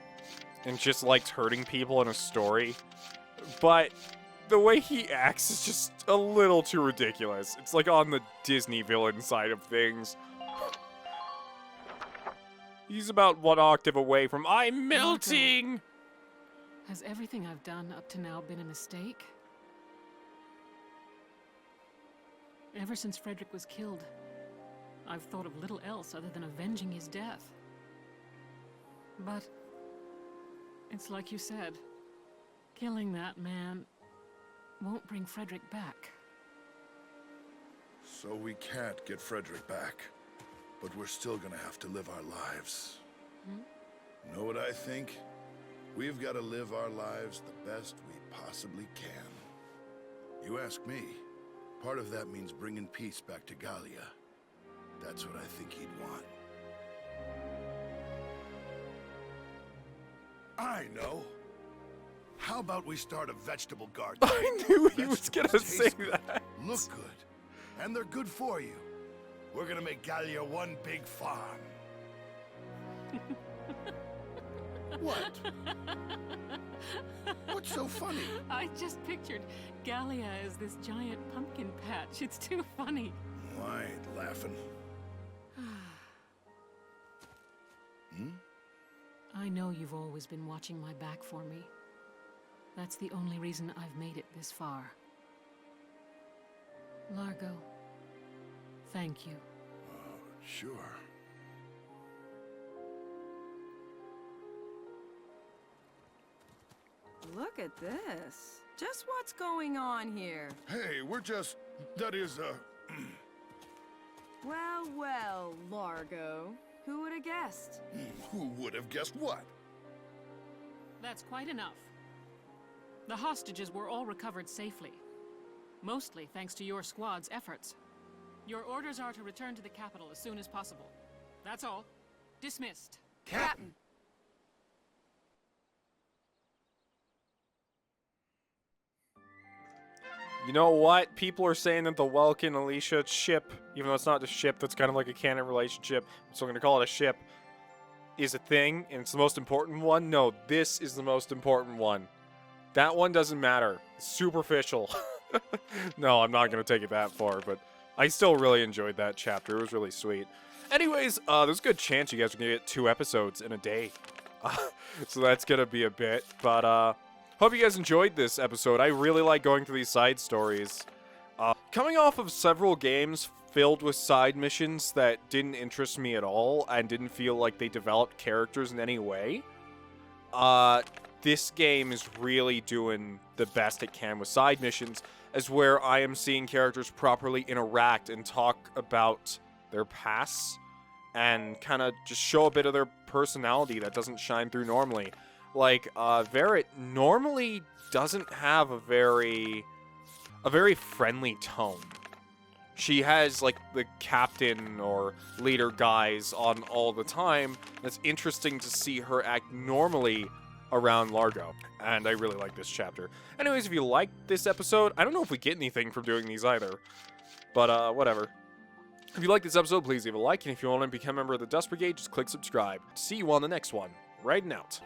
[SPEAKER 2] and just likes hurting people in a story. But the way he acts is just a little too ridiculous. It's like on the Disney villain side of things. He's about one octave away from I'm melting!
[SPEAKER 8] Has everything I've done up to now been a mistake? Ever since Frederick was killed, I've thought of little else other than avenging his death. But it's like you said, killing that man won't bring Frederick back.
[SPEAKER 16] So we can't get Frederick back, but we're still gonna have to live our lives. Know what I think? We've got to live our lives the best we possibly can. You ask me, part of that means bringing peace back to Gallia. That's what I think he'd want. I know. How about we start a vegetable garden?
[SPEAKER 2] I knew he was gonna say that.
[SPEAKER 16] Look good, and they're good for you. We're gonna make Gallia one big farm. What? What's so funny?
[SPEAKER 8] I just pictured Gallia as this giant pumpkin patch. It's too funny.
[SPEAKER 16] I ain't laughing.
[SPEAKER 8] I know you've always been watching my back for me. That's the only reason I've made it this far. Largo, thank you.
[SPEAKER 16] Sure.
[SPEAKER 14] Look at this. Just what's going on here?
[SPEAKER 16] Hey, we're just... That is,
[SPEAKER 14] Well, Largo. Who would have guessed?
[SPEAKER 16] Who would have guessed what?
[SPEAKER 8] That's quite enough. The hostages were all recovered safely. Mostly thanks to your squad's efforts. Your orders are to return to the capital as soon as possible. That's all. Dismissed.
[SPEAKER 14] Captain!
[SPEAKER 2] You know what? People are saying that the Welkin Alicia ship, even though it's not a ship, that's kind of like a canon relationship, so I'm going to call it a ship, is a thing, and it's the most important one. No, this is the most important one. That one doesn't matter. It's superficial. No, I'm not going to take it that far, but I still really enjoyed that chapter. It was really sweet. Anyways, there's a good chance you guys are going to get 2 episodes in a day. So that's going to be a bit, but hope you guys enjoyed this episode. I really like going through these side stories. Coming off of several games filled with side missions that didn't interest me at all and didn't feel like they developed characters in any way, this game is really doing the best it can with side missions, as where I am seeing characters properly interact and talk about their pasts and kind of just show a bit of their personality that doesn't shine through normally. Like, Verret normally doesn't have a very friendly tone. She has, like, the captain or leader guys on all the time. It's interesting to see her act normally around Largo, and I really like this chapter. Anyways, if you liked this episode, I don't know if we get anything from doing these either, but, whatever. If you like this episode, please leave a like, and if you want to become a member of the Dust Brigade, just click subscribe. See you on the next one. Riding out.